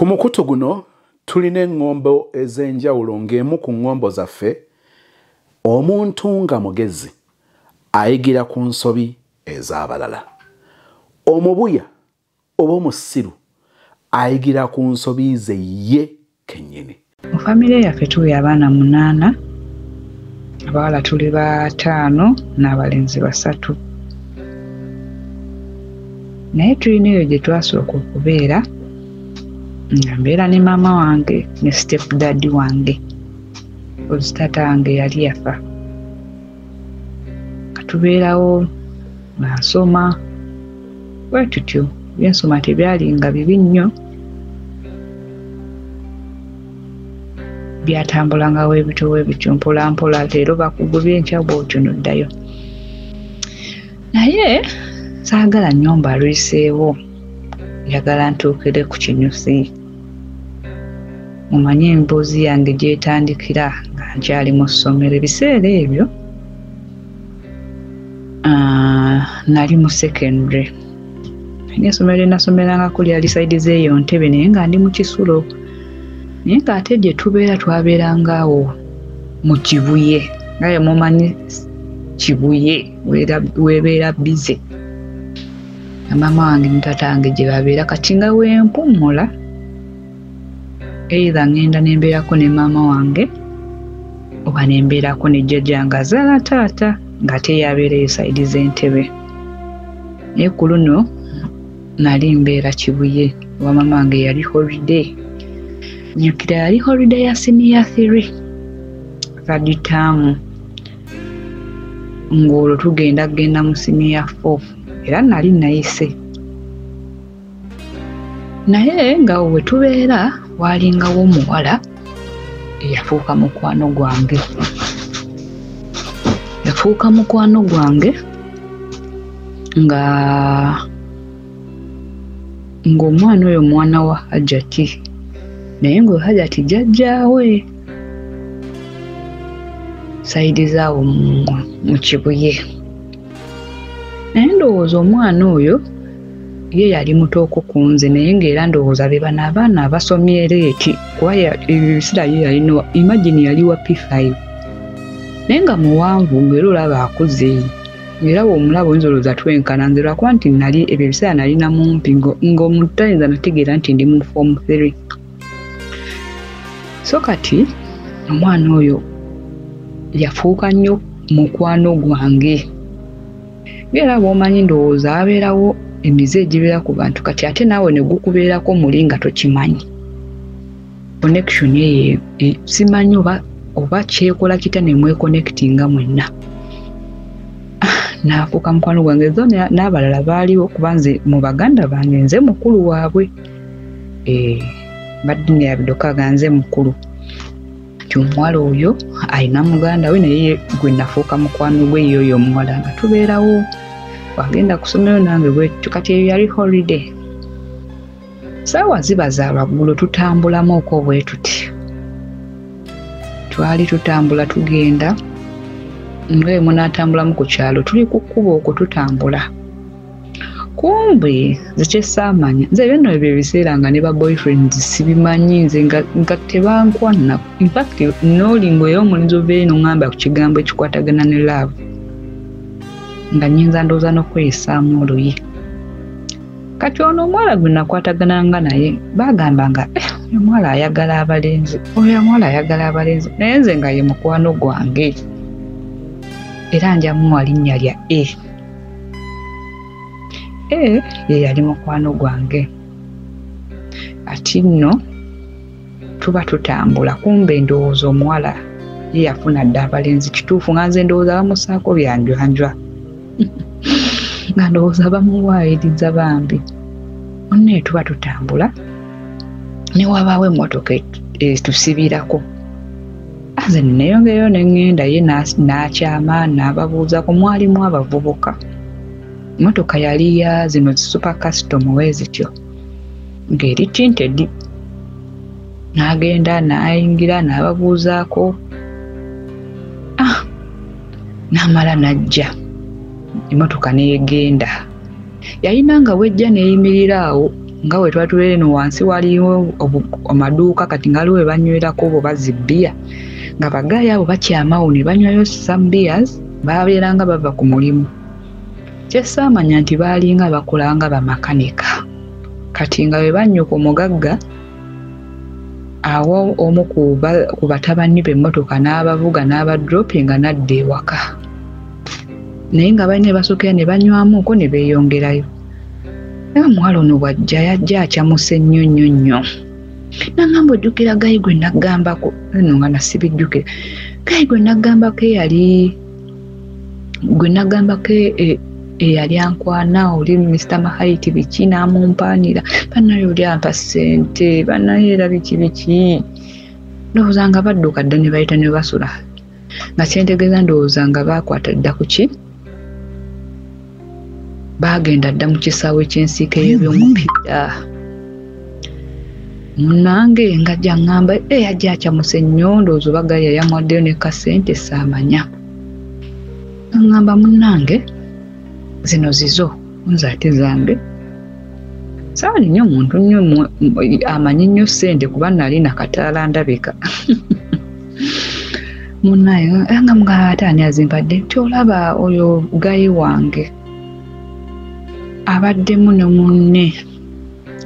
Ku mukutu guno tulina engombo ez'enjawulo ng'emu ku ngombo zaffe omuntu nga mugezi ayigira ku nsobi ez'abalala. Omubuya oba omusiru ayigira ku nsobi ze ye kennyini. Mu famire yaffe tuli abaana 8, abawala tuli 5 n'abalenzi 3. Naye tulina eyo gye twasooka okubeera nga mbeera ne maama wange ne step daddy wange. Taata wange yali yafa. Katubeerawo nga nsoma bwe tutyo. Byensoma tebyali nga bibi nnyo. Byatambulanga weebityo mpola mpola, leero bakugubya enkya bw'otyo n'oddayo. Naye saagala nnyo mbalwiseewo, njagala ntuukire ku kinyusi. Mumanyi emboozi yange gyetandikira nga nkyali mu ssomero. Ebiseera ebyo nali mu secondary. N'essomero lye nasomerangako lyali sayidi z'eyo Ntebe naye nga ndi mu Kisulo. Naye ng'ate gye tubeera twabeeranga awo mu Kibuye. Nga mumanyi Kibuye weebeera bize. Maama wange ne taata wange gye babeera kati nga wempummula. Either ngenda nembeerako ne maama wange oba nembeerako ne jjajja nga azaala taata ng'ate yabeereyo sayidi z'Entebe. Naye ku luno nali mbeera Kibuye oba maama wange yali holiday. Nyukira yali holiday ya senior 3 third term. Ng'olwo tugenda mu senior 4 era nali nayise. Naye nga we tubeera walingawo omuwala eyafuuka mukwano gwange. Yafuuka mukwano gwange ng'omwana oyo mwana wa Hajati. Naye ngo Hajati jjajjaawe sayidi zaawo mu Kibuye. Naye ndowooza omwana oyo ye yali mutooko ku nze, naye ng'era ndowooza be bano abaana abasomye ereeti kuba ebisira ye yalina imagine yali wa P5 naye nga muwanvu ng'era olaba akuze. Ng'era bw'omulaba oyinza olowooza twenkana nze lwakuba nti nali ebyo ebiseera nalina mumpi ng'omuntu tayinza nategeera nti ndi mu form 3. So kati omwana oyo yafuuka nnyo mukwano gwange. Ng'era bw'omanyi ndowooza abeerawo emize egibeera ku bantu kati ate naawe ne gukubeerako muli nga tokimanyi. Connection ye simanyi oba kyekola kita ne mwekonectinga mwenna. Naafuuka mukwano gwange zo n'abalala baaliwo kuba nze mu baganda bange nze mukulu waabwe. Badde yabidoka ganze mukulu. Nti omuwala oyo alina muganda we naye gwe nafuuka mukwano gwe yoyo omuwala nga tubeerawo. Wagenda ku ssomero nange bwetyo kati eyo yali holiday. Saawa ziba za lwaggulo tutambulamu okwo bwe tuti. Twali tutambula tugenda ng'emu n'atambulamu ku kyalo tuli ku kkubo okwo tutambula. Kumbe nze kyesaamanya nze bino ebyo ebiseera nga ne ba boyfriends sibimanyi nze nga tebankwana. In fact n'olingo ey'omulinzi ova eno ngamba ku kigambo ekikwatagana ne love nga nnyinza ndowooza n'okweyisaamu oluyi. Kati ono omuwala gwe nakwatagananga naye bagamba nga oyo omuwala ayagala abalenzi, oyo omuwala ayagala abalenzi, naye nze nga ye mukwano gwange era njamuwa linnya lya ye yali mukwano gwange. Ati nno tuba tutambula kumbe ndowooza omuwala ye yafuna dda abalenzi. Kituufu nga nze ndowooza bamusaako byanjwanjwa nga ndowooza bamuwaayiriza bambi. Onne tuba tutambula ne wabaawo emmotoka etusibirako. Nze nneeyongereyo ne ŋŋenda ye n'akyama n'ababuuzako mwalimu abavubuka. Emmotoka yali ya zino super custom weezityo ng'eri tinted. N'agenda n'ayingira n'ababuuzaako. N'amala n'ajja emmotoka n'egenda. Yalina nga wejja neeyimirira awo nga we twatubeere no wansi waliwo amaduuka kati ngaliwo we banywerako bo bazibbiya nga bagayi abo bakyamawo ne banywayo some beers babeeranga bava ku mulimu kyesaamanya nti baalinga bakolanga bamakanika kati nga we bannyuka omugagga awo omu ku batabani b'emmotoka n'abavuga n'abadropinga n'adda ewaka naye nga balina basookera ne banywamuuko ne beeyongerayo naye omuwala ono bw'ajja yajja akyamuse nnyo nangamba ojjukira gayi gwe naggambako eno nga nasibijjukira gayi gwe naggambako eyali ankwana oli Mr. Mahaiti biki n'amumpaanira bannaye oli ampa ssente bannaye era biki ndowooza nga badduka dda ne bayita ne basula nga kyentegeeza ndowooza nga baakwata dda ku ki baagenda dda mu kisaawe ky'ensiike y'ebyomupiira munnange nga ajja ngamba yajja akyamuse nnyo ndowooza oba gayi yayamwaddeyo ne kasente saamanya ngamba munnange zino zizo nze ate zange saali nnyo omuntu nnyo amanyi nnyo ssente kuba nali nakataala ndabika munnaye nga mugala ate ani azimpadde nti olaba oyo gayi wange abaddemu ne munne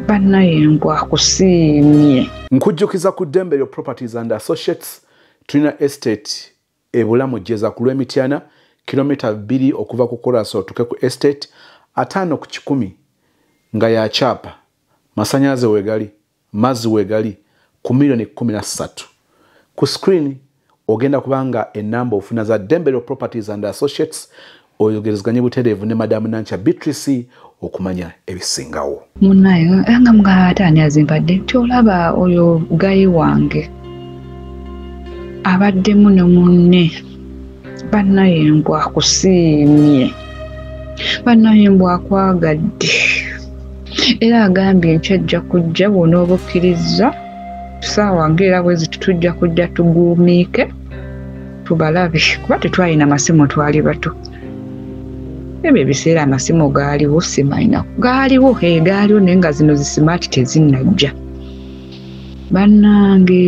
bannaye nkwakusiimye. Nkujjukiza ku Dembelio Properties and Associates tulina estate ebulamu jeza ku Lwemityana kilomita 2 okuva ku Koraso tuke ku estate 5 ku 10 nga ya chapa masanyaze wegali mazzi wegali ku milioni 13 ku screen ogenda kubanga enamba ofuna za Dembelio Properties and Associates oyogerezganye butereevu ne Madam Nancha Beatrice okumanya ebisingawo. Munnaye nga mugala ate ani azimpadde nti olaba oyo gayi wange abaddemu ne munne bannaye nkwakusiimye bannaye mbwakwagadde era agambye nkyajja kujja bw'onooba okkiriza ssaawa ng'era bwezi tujja kujja tuguumiike tubalabe kuba tetwalina masimu twali bato ebyo ebiseera amasimu gaaliwo simayina gaaliwo gaaliwo naye nga zino zisimaati tezinnajja bannange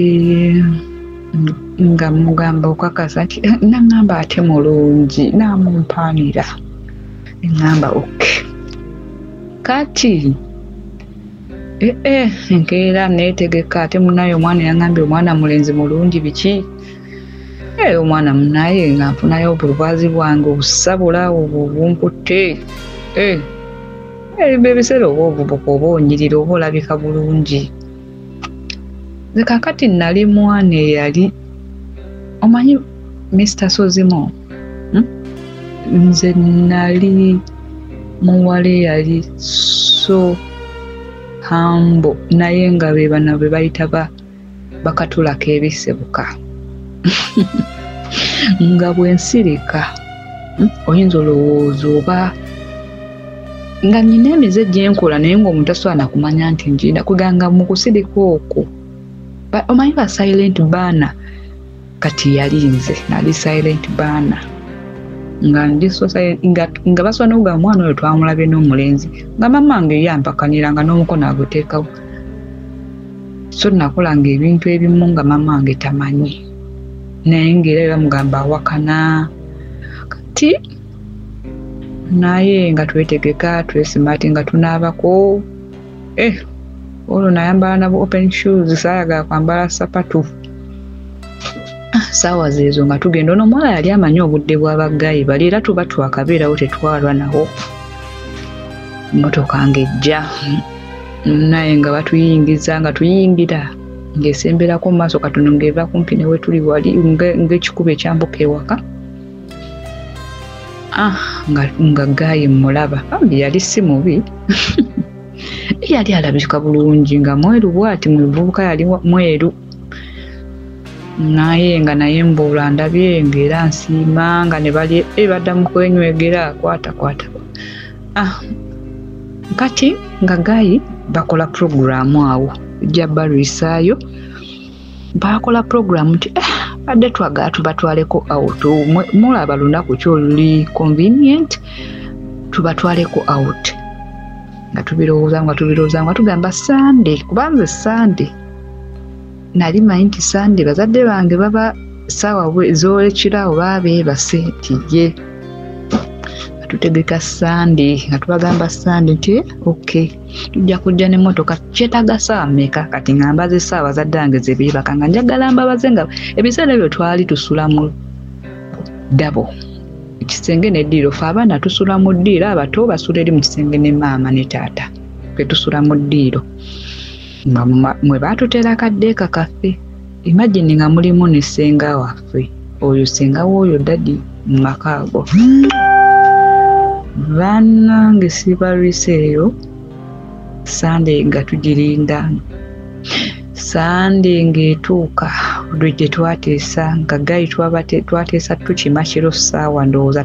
nga mugamba okakasa nti nangamba ate mulungi namumpaanira engamba oke kati enkeera neetegeka ate munaye omwana yangambye omwana mulenzi mulungi biki omwana munaye nga nfunayo obulwazi bwange obusabula obwo bunkutte ebiseera oba obubuka oba onyirira oba olabika bulungi nze kakati nali mwana eyali omanyi Mr. Sozimo nze nali muwala eyali so humble naye nga be bano be bayita bakatulako ebisebuka nga bwensirika oyinza olowooza oba nga nina emize gyenkola naye ng'omuntu asobola kumanya nti njina kuganga mu kusirika okwo omanyi ba silent burner kati yali nze nali silent burner nga basobola n'okugamba omwana oyo twamulabye n'omulenzi nga mamange yampakaniranga n'omukono aguteekawo so nakolanga ebintu ebimu nga mamange tamanyi naye ng'era bamugamba awakana kati naye nga twetegeka twesimaati nga tunaabako olwo nayambala nabo open shoes saayagala kwambala sapatu saawa zeezo nga tugenda ono omwala yali amanyi obudde bw'abagayi bali era tuba twakabeerawo tetwalwa nawo mmotoka ng'ejja naye nga batuyingiza nga tuyingira ng'esemberako mu maaso katono ng'eva kumpi ne we tuli wali ng'ekikuba ekyambuka ewaka nga gayi mmulaba bambi yali si mubi yali alabika bulungi nga mweru bwati muvubuka yali mweru naye nga naye mbuula ndabye ng'era nsiima nga ne bali badda mu kwenywegera kwata kati nga gayi bakola programu awo ejja balwisaayo bakola programu nti badde twagala tubatwaleko out mulaba lunaku ki oluli convenient tubatwaleko out nga tubirowooza nga tugamba Sunday kubanze Sunday nali manyi nti Sunday bazadde bange baba ssaawa ez'olwekiro oba beebase nti ye nga tutegeka Sunday nga tubagamba Sunday nti okay tujja kujja n'emmotoka kyetaaga ssaawa mmeka kati nga mbaze essaawa zadde wange ze beebaka nga njagala mbabaze nga ebiseera ebyo twali tusula mu dabo ekisenge n'eddiiro fe abaana tusula mu ddiiro abato basula eri mu kisenge ne maama ne taata fe tusula mu ddiiro nga mwe baatutera kaddeeka kaffe imagine nga mulimu ne ssenga waffe oyo ssenga w'oyo dadi mu maka ago bannange sibalwise eyo Sunday nga tugirinda Sunday ng'etuuka lwe twateesa nga gayi twateesa tukima kiro ssaawa ndowooza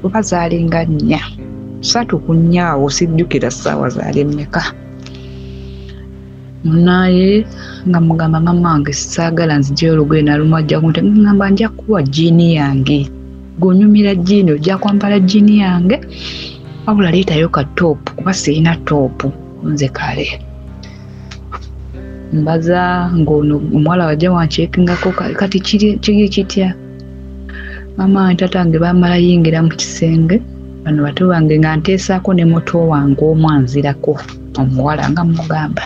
oba zaalinga 4 3 ku 4 awo sijjukira ssaawa zaali mmeka naye nga mugamba mama wange saagala nzigyeyo olugoye naluma ajja kunte ngamba nja kuwa jiini yange gonyumira jiini ojja kwambala jiini yange wabula leetayo ka toopu kuba sirina toopu nze kale mbaza ng'ono omuwala wajja wanceekingako kati kiri kitya mama wange taata wange baamala yingira mu kisenge bano bato bange nga nteesaako ne muto wange omwanzirako omuwala nga mugamba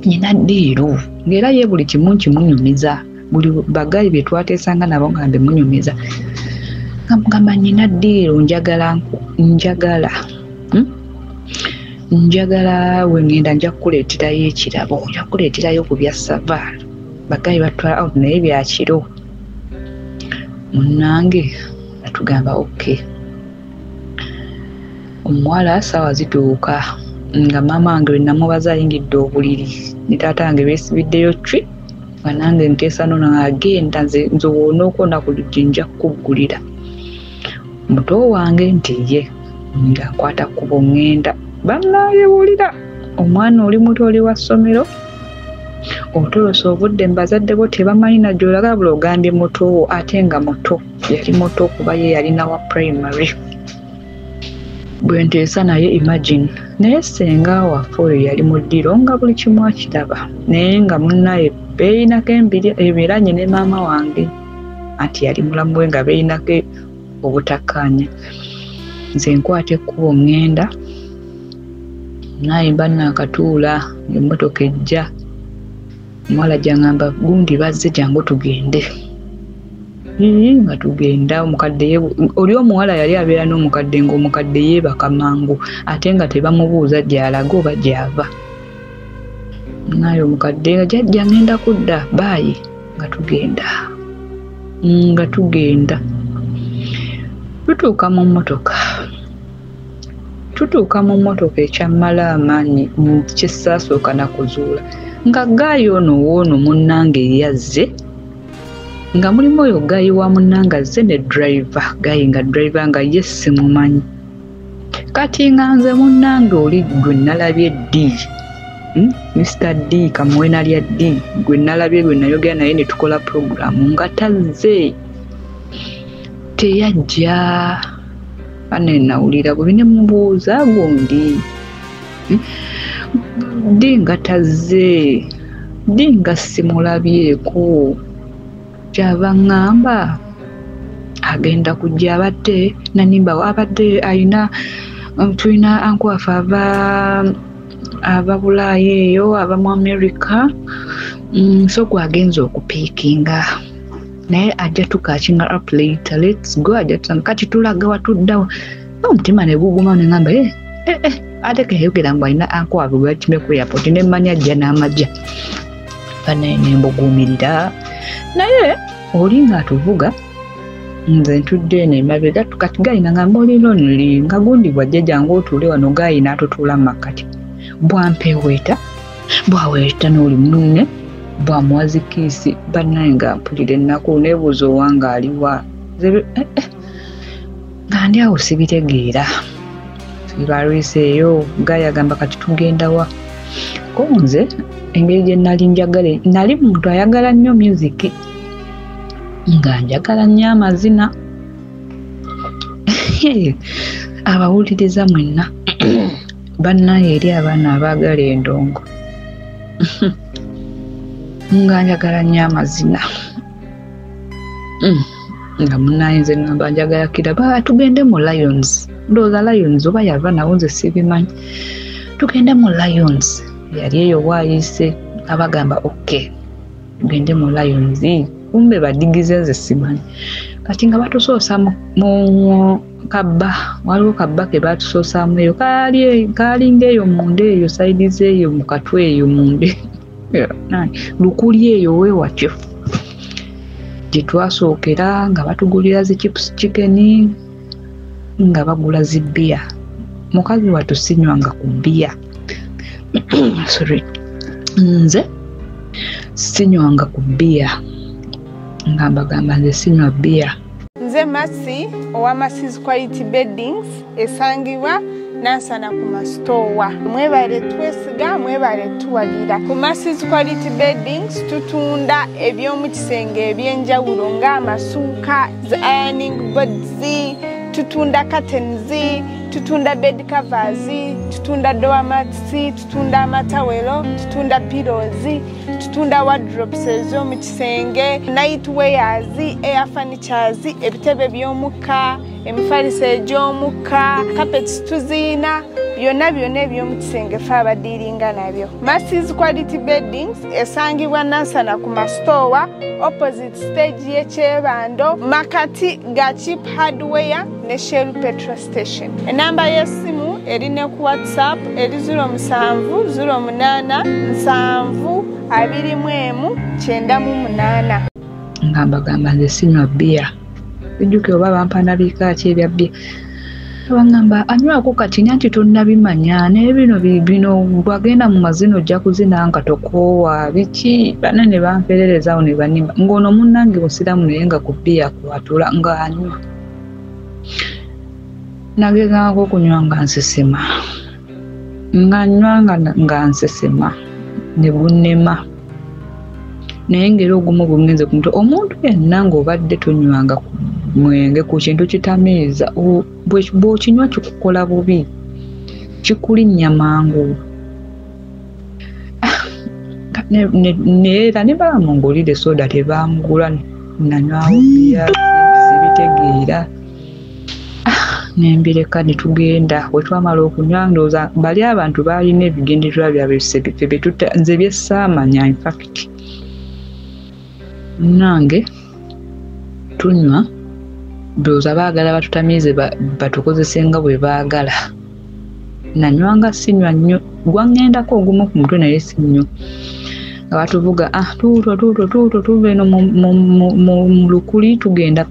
nyina ddiiru ng'era ye buli kimu kimunyumiza buli bagayi bye twateesanga nabo nga mbimunyumiza nga mugamba nyina ddiiru njagala we ngenda nja kukuleeterayo ekirabo nja kukuleeterayo ku bya savaala bagayi batwala out naye byakiro munnange atugamba okay omuwala ssaawa zituuka nga maama wange we namubaza ayingidde obuliri ne taata wange beesibiddeyo cwi nga nange nteesa nono agenda nze woona okwona ku luggi nja kukuggulira muto wange nti ye nga nkwata kkubo ŋŋenda bannayewulira omwana oli muto oli wa ssomero otolose obudde mbazadde bo tebamanyi na gy'olaga bula ogambye mutowo ate nga muto yali muto kuba ye yalina wa primary bwe nteesa naye imagine naye ssenga waffe oyo yali mu ddiiro nga buli kimu akiraba naye nga munnaye beeyinako ebiranye ne maama wange anti yali mulamu we nga beeyinako obutakkaanya nze nkwata ekkubo ŋŋenda naye mba naakatuula emmotoka ejja omuwala gyaŋŋamba gundi bazze jangu tugende nga tugenda omukadde ye oli omuwala yali abeera n'omukadde ng'omukadde yeebaka mangu ate nga tebamubuuza gy'alaga oba gy'ava naye omukadde nga jjajja ŋŋenda kudda baayi nga tugenda tutuuka mu mmotoka ekyammala amaanyi kyessaasooka nakuzuula nga gaayi ono woono munnange yazze nga mulimu oyo gaayi wa munnange azze ne driver gaayi nga driver nga ye simumanyi kati nga nze munnange oli gwe nalabye ddi Mr. D kamuwe nalya ddi gwe nalabye gwe nayogera naye ne tukola puroguramu nga tazze teyajja ane nawulira bwe ne mubuuza gundi ddi nga tazze ddi nga simulabyeko kyava ŋŋamba agenda kujja abadde nanimba abadde ayina tulina ankwafe aba Bulaayi eyo aba mu America so gwagenza okupiikinga naye ajja tukakinga up later let's go ajja kati tulaga watuddawo omutima ne guguma ne ŋŋamba ate keyogera ngu alina ankwafe gwe bakime ku airport ne mmanya ajja n'amajja banaye ne mbuguumirira naye oli ng'atuvuga nze ntudde eno emabega kati gayina ngamba oli lonely nga gundi bwajja jangu otuule wano gaayi n'atutuula mu makkati bwampeeweeta bwaweeta n'oli munne bwamuwazikiisi bannaye nga mpulira ennaku neebuuza owange aliwa nga ndi awo sibitegeera sibalwise eyo gaayi agamba kati tugenda wa ko nze engeri gye nali njagala nali muntu ayagala nnyo music nga njagala nnyo amazina abawuliriza mwenna bannaye eri abaana abaagala endongo nga njagala nnyo amazina nga munnaye nze ngamba njagala kiraba tugende mu Lions ndowooza Lions oba yava nawo nze sibimanyi tugende mu Lions yali eyo waayise abagamba okay tugende mu Lions kumbe badigize nze simanyi kati nga batusoosa mu kabba waliwo kabba ke batusoosaamu eyo kaalinga eyo munda eyo saidize eyo mu katwe eyo munde lukuli eyo weewatyo gye twasookera nga batugulira zi chips chicken nga bagula zi bbiya mukazi wattu sinywanga ku bbiya sorry nze sinywanga ku bbiya nga mbagamba nze sinywa bbiya nze Masi owa Masi's Quality Beddings esangibwa Nansana ku masitoowa mwebale twesiga mwebale tuwalira ku Masi's Quality Beddings tutunda ebyomu kisenge ebyenjawulo ng'amasuuka ironing boards tutunda curtains tutunda bed covers tutunda door mats tutunda amatawelo tutunda pillows tutunda wardrobes ez'omu kisenge night wears air furnitures ebitebe by'omukka emifaliso egy'omukka carpets tuziina byonna eby'omu kisenge fe abadiiringa nabyo. Masi's Quality Beddings esangibwa Nansana ku masitoowa opposite stage y'ekyebando makati ga Cheap Hardware ne Shell Petrol Station. Enamba y'essimu erine ku WhatsApp eri 07772198 nga mbagamba nze sinywa bbiya bijjuke oba bampana bikaaki ebya bbiya abangamba anywako kati nyanti tonnabimanya naye bino bwagenda mu mazina ojja kuzina nga tokoowa biki bana ne bampeererezaawo ne banimba ng'ono munnange musiramu naye nga ku bbiya kwatula ng'anywa nagezangako okunywa nga nsesema nga nywanga nga nsesema ne gunnema naye ngeri ogumu gungenze ku mutwe omuntu yenna ng'obadde tonywanga ku mwenge ku kintu kitamiiza bw'okinywa kikukola bubi kikulinnya mangu neera ne bamungulire soda tebamugula nanywawo bbiya sibitegeera nembireka ne tugenda we twamala okunywa ndowooza bali abantu baalina ebigendererwa byabwe nze byessaamanya infact nange tunywa ndowooza baagala batutamiize batukozese nga bwe baagala nanywanga sinywa nnyo gwangendako ogumu ku mutwe naye sinnyo nga batuvuga tuuto tuva eno mu lukuli tugenda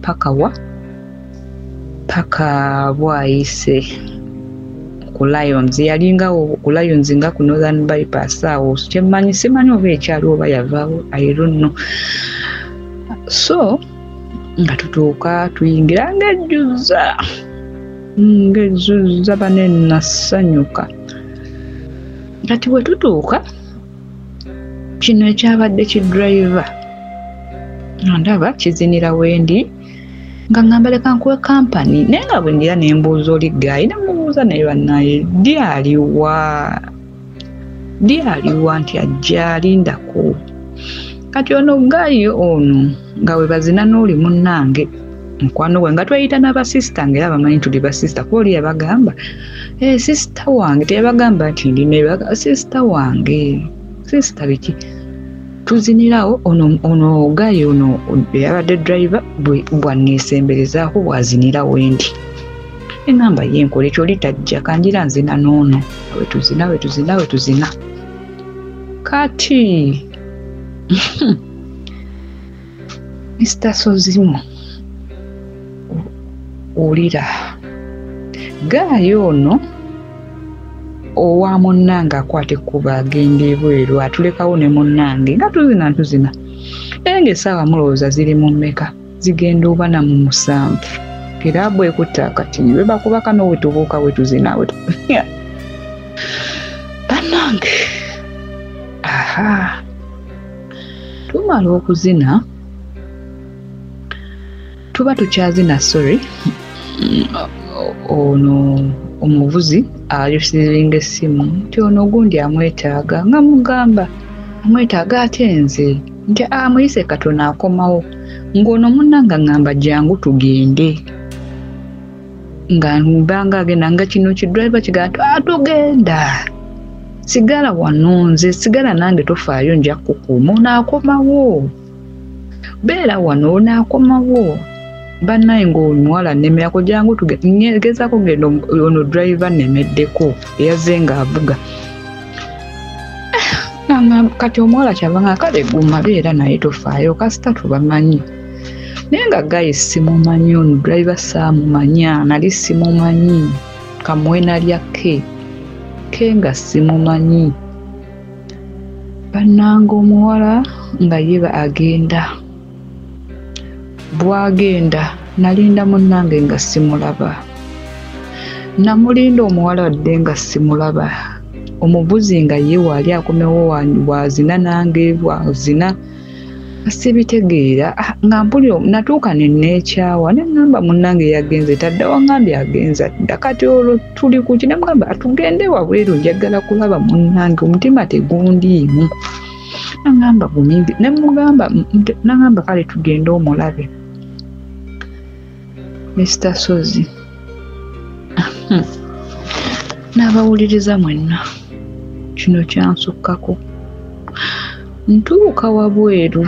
paka bwayise ku Lions yalingawo ku Lions nga ku Northern Bypass awo kyemmanyi simanyi oba ekyali oba yavaawo I don't know. So nga tutuuka tuyingira ng'ejjuza bane nasanyuka kati bwe tutuuka kino ekyabadde kidriver ndaba kizinira wendi nga ngamba leka nkuwe kampani naye nga bwe ndira ne mbuuza oli gaayi namubuuza naye bannaye ddi aliwa nti ajja alindako kati ono gaayi ono nga we bazina n'oli munnange mukwano gwe nga tweyita n'abasisita ng'era bamanyi tuli basisita kuba oli yabagamba sisita wange teyabagamba nti ndina sisita wange sisita biki tuzinirawo ono gaayi ono yabadde driver bwanneesemberezaako bwazinirawo endi engamba yenkola ekyo oli tajja kanjira nzina n'ono we tuzina kati Mr. Sozimu olira gaayi ono owa munnange akwate kuba agenda ebweru atulekawo ne munnange nga tuzina naye ng'essaawa mulowooza ziri mu mmeka zigenda oba na mu 7 era bwekutta kati we bakubaka n'owe tubuuka we tuzina bannange tumala okuzina tuba tukyazina sorry ono omuvuzi ayusiringa essimu nti ono gundi amwetaaga nga mugamba amwetaaga ate nze nti amuyise katono akomawo ng'ono munnanga ngamba jangu tugende nga mbanga agenda nga kino kidriver kigamba tugenda sigala wano nze sigala nange tofaayo nja kukuuma onaakomawo beera wano onaakomawo bannaye ng'omuwala nnemerako jangu gezaako genda ono driver nnemeddeko eyazze ng'avuga kati omuwala kyavanga kale guma beera naye tofaayo kasita tubamanyi naye nga gayi simumanyi ono driver saamumanya nali simumanyi kamwena lya ke nga simumanyi bannanga omuwala nga yeba agenda bwagenda nalinda munnange nga simulaba namulinda omuwala wadde nga simulaba omuvuzi nga ye waali akomewo wazina nange wazina sibitegeera nga mpulira natuuka nenneekyawa neŋŋamba munnange yagenze tadda wangambye agenza dda kati olwo tuli ku ki nemugamba atugende wabweru njagala kulaba munnange omutima tegundiimu naŋŋamba bumimbi naŋŋamba kale tugende omulabe Mr. Sozi n'abawuliriza mwenna kino kyansukkako ntuuka wabweru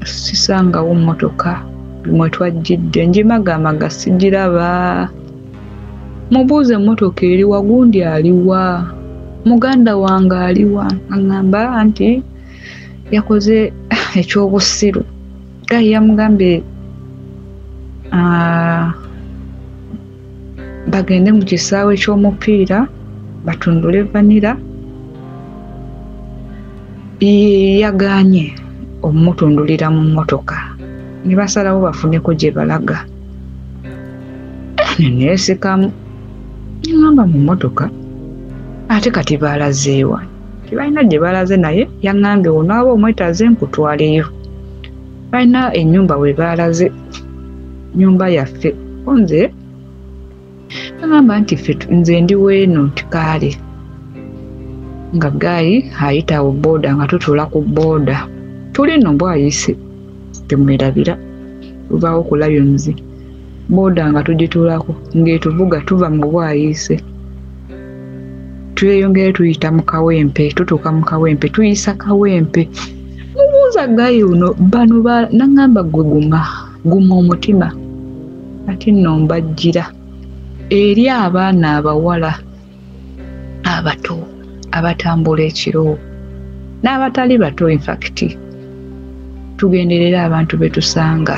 sisangawo mmotoka mwe twajjidde njimagamaga sigiraba mubuuze emmotoka eri wagundi aliwa muganda wange aliwa aŋŋamba nti yakoze ekyobusiru gayi yamugambye bagende mu kisaawe ky'omupiira batundule vanira yagaanye omutundulira mu mmotoka ne basalawo bafuneko gye balaga neneesikamu ngamba mu mmotoka ate kati baalazeewa tebalina gye balaze naye yaŋŋambye onaaba omwetaaze nkutwaleyo balina ennyumba we baalaze nyumba yaffe nze agamba nti ffe nze ndi weeno tikaale nga gayi ayitawo booda nga tutuula ku booda tuli nno bwayise temwerabira tuvaawo ku layonzi booda nga tugituulako ng'etuvuga tuva mu bwayise tweyongere tuyita mu kawempe tutuuka mu kawempe tuyisa kawempe mubuuza gayi uno bano naŋŋamba gwe guma omutima ati nno mbajjira eri abaana abawala abato abatambula ekiro n'abatali bato infact tugenderera abantu betusanga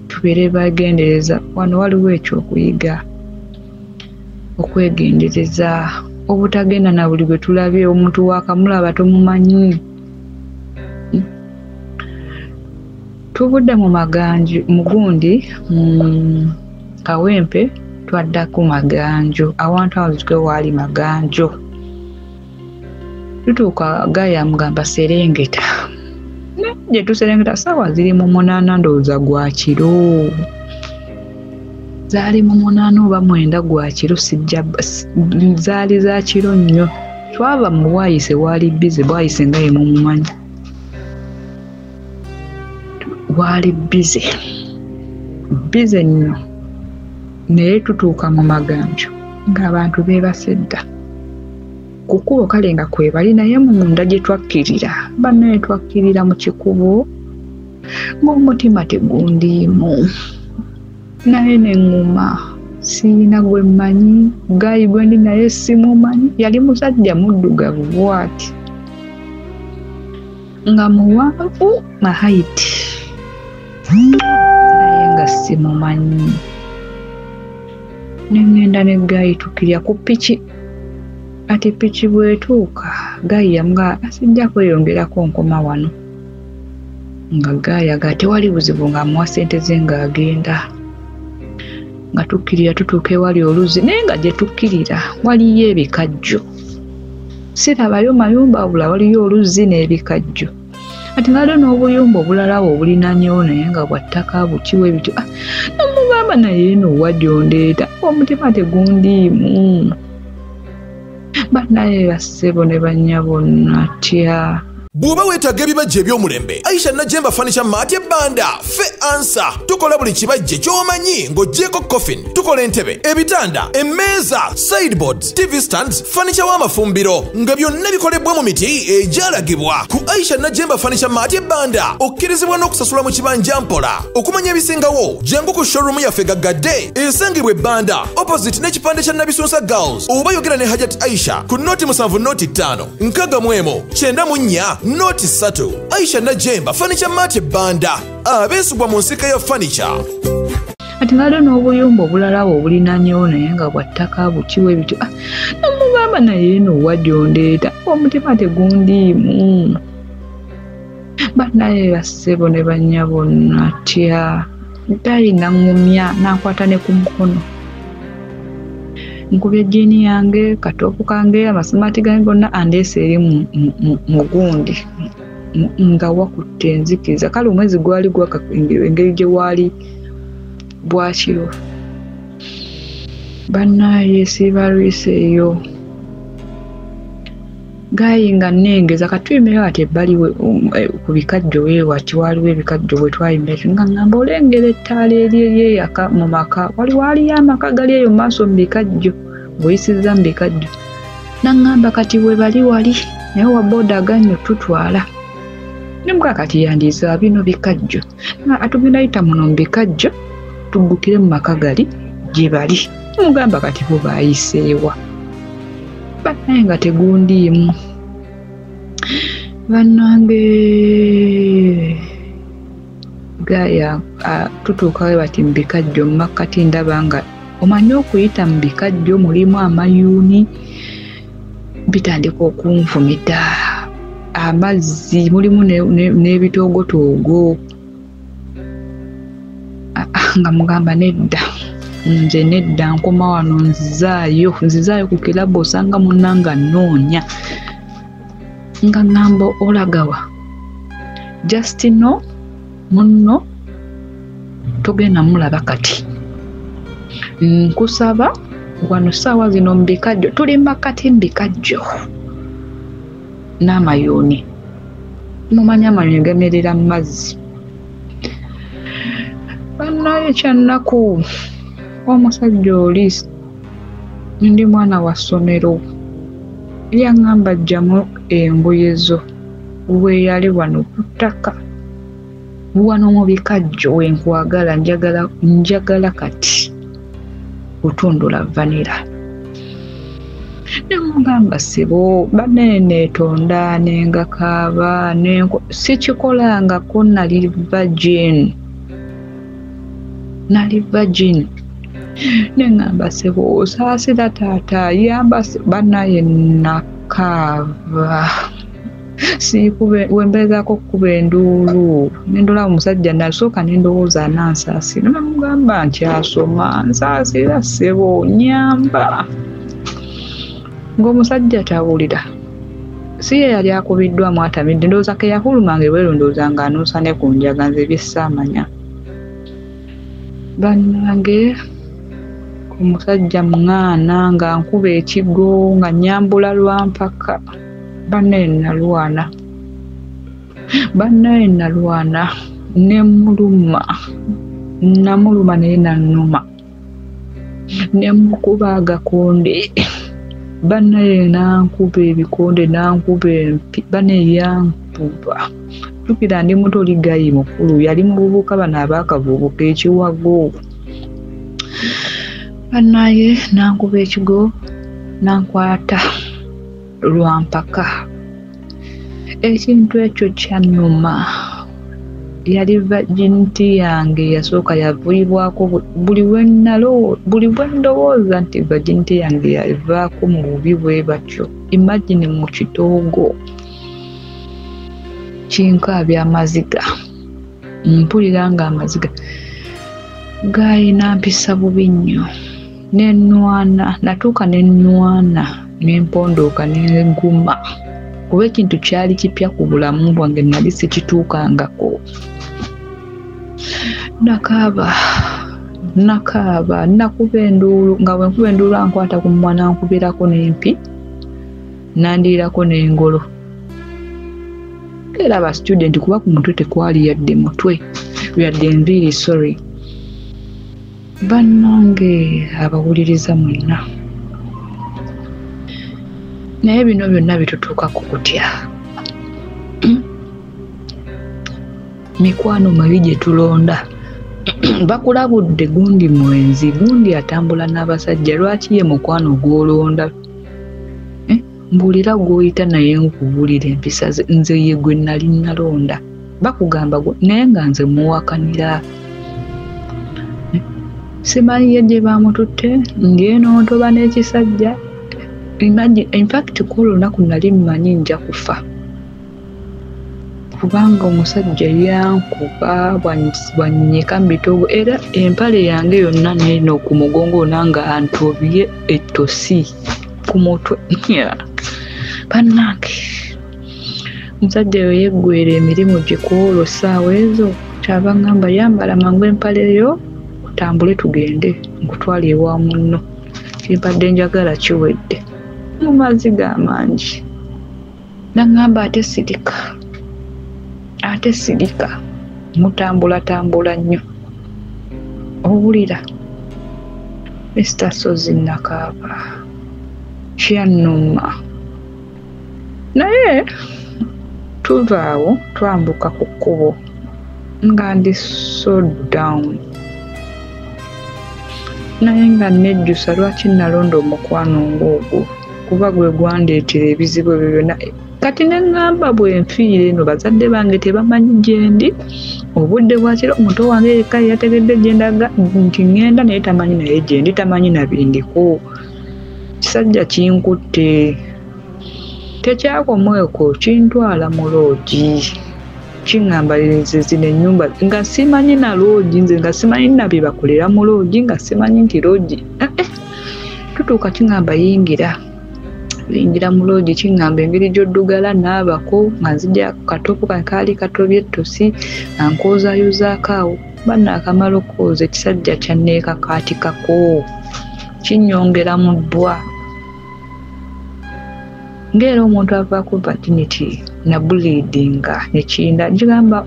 tubeere bagendereza wano waliwo ekyokuyiga okwegendereza obutagenda na buli gwe tulabye omuntu wakamulaba tomumanyi tubudde mu maganju mugundi kawempe twadda ku maganjo awantu awazikwe waali maganjo tutuuka gayi amugamba serengeta gye tuserengeta saawa ziri mu 8 ndowooza gwa kiro zaali mu 8 oba 9 gwa kiro sijja zaali za kiro nnyo twava mu bwayise waali bize bwayise nga ye mumumanyi waali bize nnyo naye tutuuka mu maganjo ng'abantu beebasedda ku kkubo kale nga kwebali naye munda gye twakkirira bannaye twakkirira mu kikubo ng'omutima tegundiimu naye neŋŋuma siina gwe mmanyi gayi gwe ndi naye simumanyi yali musajja muddugavu bw'ati nga muwanvu mahayiti naye nga simumanyi nengenda ne gayi tukirya ku piki ati piki bwetuuka gayi yamuga asijja kweyongerako nkoma wano nga gayi aga tewali buzibu ng'amuwa ssente ze ng'agenda nga tukkirira tutuuka ewali oluzzi naye nga gye tukkirira waliyo ebikajjo sirabayo mayumba wabula waliyo oluzzi n'ebikajjo ati ngalo n'obuyumba obulala obulinanyewo naye nga bwa ttaka bukiwe bityo namugamba naye eno wadyondeeta omutima tegundiimu banaye bassebo ne bannyabo natya Bw'oba weetaaga ebibajje eby'omulembe Aisha Najemba Furniture Mart Banda fe ansa tukola buli kibajje ky'omanyi ng'oggyeko coffin tukola entebe ebitanda emmeeza sideboards TV stands furniture w'amafumbiro nga byonna bikolebwa mu miti egyalagibwa ku Aisha Najemba Furniture Mart Banda okkirizibwa n'okusasula mu kibanja mpola okumanya ebisingawo jangu ku showroom yaffe gaggadde esangibwa ebbanda opposite n'ekipande kya Nabisunsa Girls oba yogera ne Hajat Aisha ku noti 7 noti 5 nkaga mwemo 94 noti 3 Aisha Najemba Furniture Mart Banda abeesugwa mu nsika ya furniture ati ngalo n'obuyumba obulala obulinanyewo naye nga bwa ttaka bukiwe bityo namugamba naye eno wadyondeeta omutima tegundiimu banaye bassebo ne bannyabo natya tayi naŋŋumya nankwata ne ku mukono nkubya jini yange katoopu kange amasimati gange gonna andeesa eri mu gundi nga wakutte enzikiriza kale omwezi gwali gwaka engeri gye waali bwakiro banaye siibalwise eyo gayinga nengeza katwimeyo ati ebbaliwe ku bikajjo wewati waliwo ebikajjo bwe twayimbira nga ngamba olengera ettaala eryeyaka mu maka waliyo amaka gali eyo mu maaso mu bikajjo bweyisiza mu bikajjo naŋŋamba kati we bali wali naye wabooda aganyo tutwala nemuka kati yandiisa bino bikajjo atugenda yita muno mu bikajjo tuggukire mu maka gali gye bali mugamba kati bo baayiseewa banaye nga tegundiimu bannange gaya tutuukawe bati mu bikajjo mu makkati ndaba nga omanyi okuyita mu bikajjo mulimu amayuuni bitandika okunfumita amazzi mulimu n'ebitoogotoogo nga mugamba nedda nze nedda nkoma wano nzizaayo ku kirabo osanga munnanga nnoonya nga ŋŋamba olagawa Justino munno togenda mulaba kati nkusaba wano ssaawa zino mu bikajjo tuli makati mu bikajjo n'amayuuni mumanyi amayuuni gamerera mu mazzi bannaye kyannaku omusajja oli ndi mwana wa ssomero yaŋŋamba ajjamu engoye zo weeyale wano ku ttaka wano mu bikajjo wenkwagala njagala kati kutundula vanira nemugamba ssebo baneneetonda nengakaaba sikikolangako nali virgin neŋŋamba ssebo osaasira taata yamba banaye nakaaba wembeezaako kuba enduulu nendola omusajja nasooka nendowooza nansaasira namugamba nkyasoma nsaasira ssebo nyamba ng'omusajja tabulira si ye yali akubiddwamu atamidde ndowooza ke yahulumanga ebweru ndowooza nga anuusa ne ku njaga nze byessaamanya bannange omusajja mwana nga nkuba ekigo nga nyambula lwampaka bannaye nalwana namuluma naye nannuma nemukuba agakonde bannaye nankuba ebikonde nankuba empi bannaye yankuba tukira ndi muto oli gayi mukulu yali mububuka bano abaakavubuka ekiwago bannaye nankuba ekigo nankwata lwampaka ekintu ekyo kyannuma yali virginity yange yasooka yavuyibwako buli bwe ndowooza nti virginity yange yavaako mu bubi bwe batyo imagine mu kitoogo kinkaabya amaziga mpulira nga amaziga gayina mpisa bubi nnyo nenwana natuuka nenwana nempondooka neguma kuba ekintu kyali kipya ku bulamu bwange nali sikituukangako. Nakaaba nakuba enduulu nga bwe nkuba enduulu ankwata ku mwana nkubirako n'empi nandiirako n'engolo. Era aba student kuba ku mutwe tekwali yadde mutwe yadde enviiri sorry. Bannange abawuliriza mwenna, naye bino byonna bitutuukako kutya. Mikwano mabi gye tulonda bakulabudde gundi mwenzi, gundi atambula n'abasajja, lwaki ye mukwano gw'olonda? Mbuulira gw'oyita naye nkubuulira empisa nze ye gwe nali nalonda. Bakugamba naye nga nze muwakanira. Simanyi ye gye bamututte ng'eno ntoba n'ekisajja. In fact ku lunaku nali mmanyi nja kufa kubanga omusajja yankuba bwannyika mu bitogo era empale yange yonna neeno ku mugongo nanga antobye ettosi ku mutwe. Bannange omusajja oyo yeggwera emirimu gye kuolwo ssaawa ezo kyava ngamba yambala mangu empale yo otambule tugende nkutwala ewa munno kimpadde njagala kiwedde mu mazzi g'amangi. Nangamba ate sirika mutambula nnyo owulira. Mr. Sozi nakaaba kyannuma naye tuvaawo twambuka ku kkubo nga ndi so down naye nga nejjusa lwaki nalonda omukwano ng'ogwo kuba gwe gwandeetera ebizibu ebyo byonna. Kati ne ŋŋamba bwe nfiira eno bazadde bange tebamanyi gye ndi. Obudde bwakiro omuto wange yekka yategedde gye ndaga nti ŋŋenda naye tamanyi naye gye ndi tamanyi nabindiko. Kisajja kinkutte tekyakomweko kintwala mu loogi kiŋŋamba nze zino ennyumba nga simanyi na loogi nze nga simanyi na bye bakolera mu loogi nga simanyi nti loogi tutuuka kiŋŋamba yingira mu loogi kiŋŋamba engeri gy'oddugala naabako nga nzija katopo kaali katobye ettosi nga nkoozayuzaako awo. Banna akamala okwoza ekisajja kyanneekakaatikako kinnyongera mu bbwa ng'era omuntu avaako virginity na bleedinga nekinda nkigamba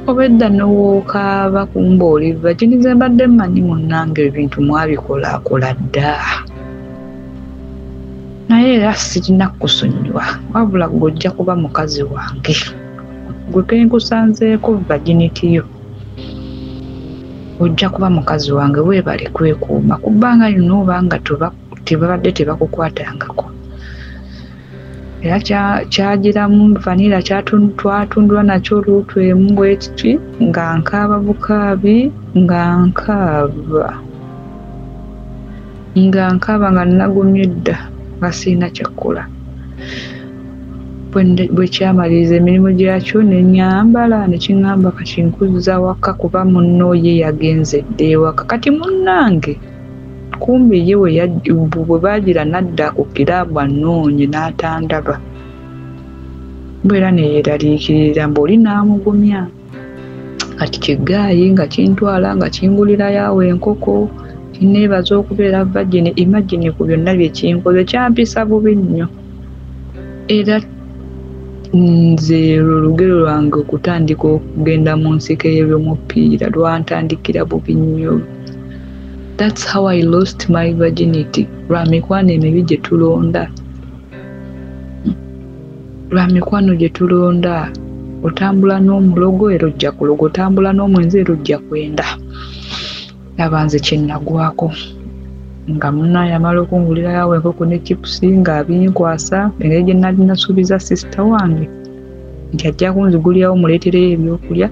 obedda n'owookaaba kumba oli virginity ze mbadde mmanyi munnange ebintu mwabikolaakola dda. Naye era sirina kusonyiwa wabula gw'ojja kuba mukazi wange gwe kenkusanzeeko virginity yo ojja kuba mukazi wange weebale kwekuuma ku bbanga lino obanga tebabadde tebakukwatangako. Era kyagiramu vanira twatundula nakyo oluutu emu bwekiti nga nkaaba bukaabi nga nkaaba nga nnagumye dda nga sirina kyakkola. Bwe kyamaliriza emirimu gyakyo ne nyambala ne kiŋŋamba kati nkuzza waka kuba munno ye yagenze dda ewaka. Kati munnange kumbe ye bwe baagira nadda ku kiraabu anoonye n'atandaba. Bwera neyeeraliikirira mb'oli n'amugumya. Kati kiggaayi nga kintwala nga kingulirayo awo enkoko kinneebaza okubeera vagini. Imagine ku byonna bye kinkoze kyampisa bubi nnyo. Era nze olugero lwange okutandika okugenda mu nsiko ey'omupiira lwantandikira bubi nnyo. That's how I lost my virginity. Lwa mikwano emibi gye tulonda. Lwa mikwano gye tulonda. Otambula n'omulogo era ojja kuloga, otambula n'omwenzi era ojja kwenda. Laba nze kye nnagwako. Nga munnaye amala okungulirayo awo enkoko ne chipusi ng'abinkwasa engeri gye nali nasuubiza sisita wange nti ajja kunzigulirawo muleetereyo ebyokulya.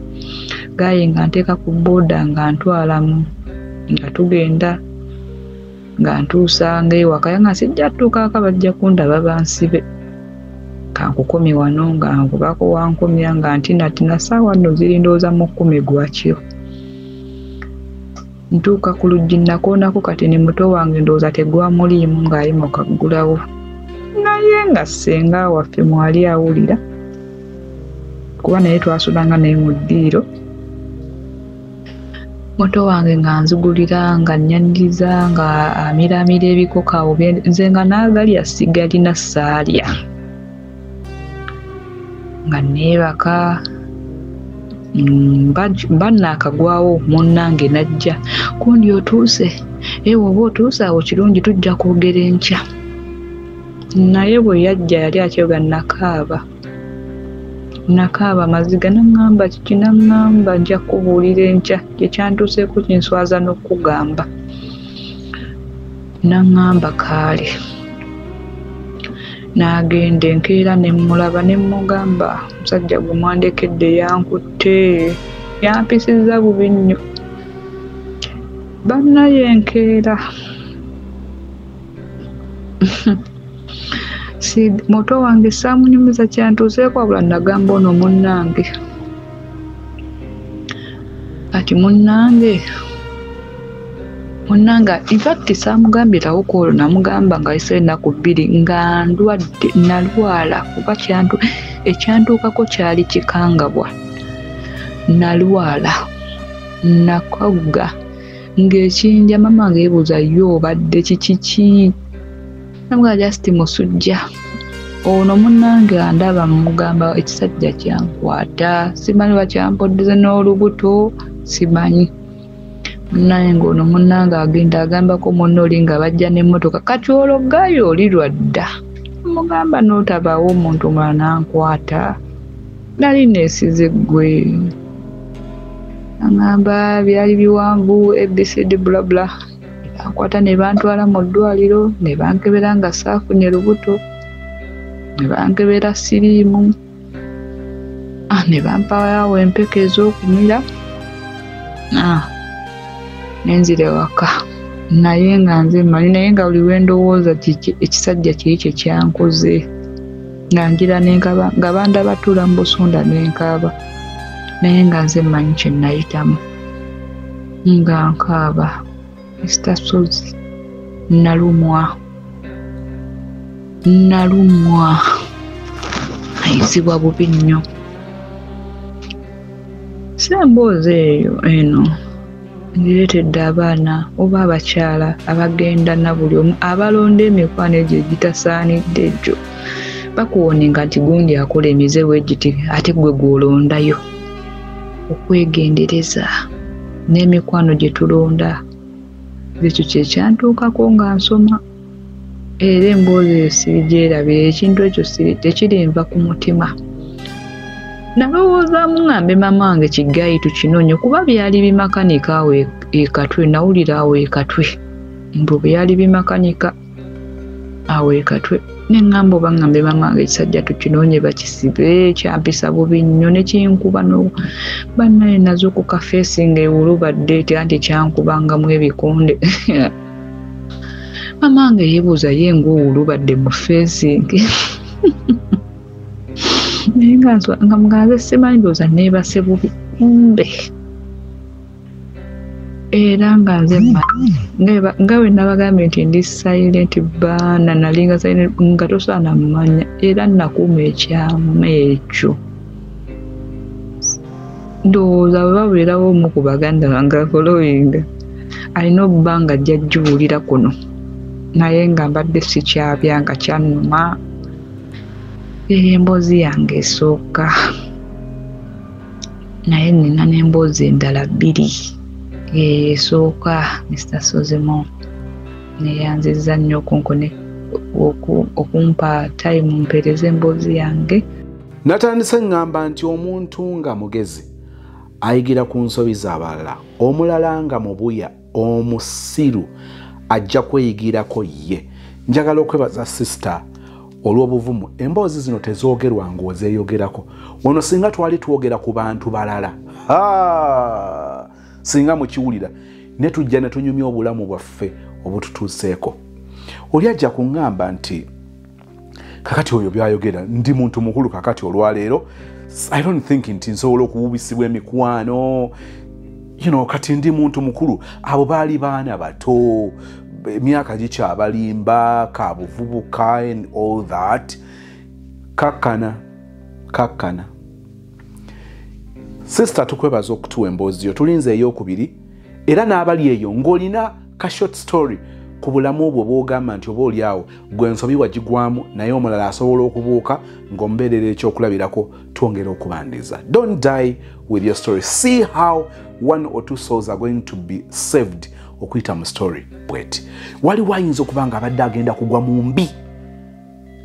Gaye nga nteeka ku booda nga ntwalamu nga tugenda nga ntuusa ng'ewaka nga sijja tutuukaako bajja kundaba bansibe. Kankukomye wano nga nkubako wankomya nga ntina ssaawa nno ziri ndowooza mu 10 gwakiro. Ntuuka ku luggi nakoonako kati ne muto wange ndowooza tegwamuliimu ng'ali mu kaggulawo. naye nga ssenga waffe mwali awulira kuba naye twasulanga naye mu ddiiro moto wange nga nzigulira nga nnyandiriza nga amiramira ebikoka awo nze nga naagalya sigalina saalya nga neebaka bannaakagwawo munnange najja kundi otuuse oba otuuse awo kirungi tujja kwogera enkya naye bwe yajja yali akyoga nakaaba maziga naŋŋamba kiki naŋŋamba nja kubuulira enkya kyekyantuuseeko kinswaza n'okugamba naŋŋamba kaale n'agenda enkeera ne mmulaba ne mmugamba omusajja gwe mwandekedde yankutte yampisizza bubi nnyo bannaye enkeera moto wange saamunyumiza kyantuuseeko wabula nagamba ono munnange kati munnange infact saamugambye tawukoolo namugamba nga ayise ennaku 2 nga ndwadde nalwala kuba ekyantuukako kyali kikangabwa nalwala nakawuga ng'ekinja mama nga yeebuuza yo obadde kiki namuga just musujja ono munnange andaba mugamba ekisajja kyankwata simanyi bakyampodeze n'olubuto simanyi naye ng'ono munnange agenda agambako munno oli nga bajja n'emmotoka kati ologgayo oli lwadda mugamba n'otabaawo omuntu omulala nankwata nali neesize ggwe aŋŋamba byali biwanvu abcd bulabula bankwata ne bantwala mu ddwaliro ne bankebera nga saafunye lubuto ne bankebera siriimu ne bampawo empeke ez'okumira nenzire waka naye nga nze mmanyi naye nga buli wendowooza ekisajja kiri kye kyankoze nga ngira nenkaba nga banda batuula mu busonda nenkaaba naye nga nze mmanyi kye nayitamu nga nkaaba Mr. Sozi nalumwa ayizibwa bubi nnyo semboozi eno ndireetedde abaana oba abakyala abagenda na buli omu abalonda emikwano egyo egitasaanidde egyo bakuwoninga nti gundi akola emize weegiti ate gwe gwolondayo okwegendereza n'emikwano gye tulonda ekyo kyekyantuukako nga nsoma era emboozi eyo sirigyerabira ekintu ekyo tekirinva ku mutima nalowoozaamu ŋŋambe mamange kigayi tukinoonye kuba byali bimakanika awo ekatwe nawulira awo ekatwe mbu byali bimakanika awo ekatwe neŋŋamba oba ŋŋambe mamange ekisajja tukinoonye bakisibe kyampisa bubi nnyo ne kinkuba bannaye nazo ku kafeesi ng'ewulubadde anti kyankubangamu ebikonde mamange yeebuuza ye ng'owulubadde mu feesingi naye nga muganze simanyi ndowooza neebase bubi kumbe era nga nze nga bwe nabagambye nti ndi silent baana nalinga silent nga tosaana mumanya era nakuuma ekyamu ekyo ndowooza bwe babeerawo omu ku baganda bange following alina okuba nga ajja jjuwulira kuno naye nga mbadde sikyabyanga kyannuma emboozi yange esooka naye nina n'emboozi endala 2 esooka Mr. Sozimo neyanziza nnyo okumpa time mpereze emboozi yange. Natandise ngamba nti omuntu nga mugezi ayigira ku nsobi z'abalala, omulala nga mubuya omusiru ajja kweyigirako ye. Njagala okwebaza sister olw'obuvumu. Emboozi zino tezoogerwa ng'ozeeyogerako. Ono singa twali twogera ku bantu balala, singa mukiwulira ne tujja ne tunyumya obulamu bwaffe obututuuseeko. Oli ajja kuŋŋamba nti kakati oyo byayogera ndi muntu mukulu kakati olwaleero I don't think nti nsobola okuwubisibwa emikwano. Kati ndi muntu mukulu, abo baali baana bato emyaka gikyabalimba kabuvubuka and all that kakkana sister tukwebaza okutuwa emboozi yo tulinze eyokubiri era n'abali eyo ng'olina ka short story ku bulamu obwo bw'ogamba nti oba oli awo gwe ensobi wagigwamu naye omulala asobola okubuuka ng'omubeerera ekyokulabirako twongera okubandiza. Don't die with your story. See how 1 or 2 souls are going to be saved okuyita mu story bweti. Waliwo ayinza okuba nga abadde agenda kugwa mu mbi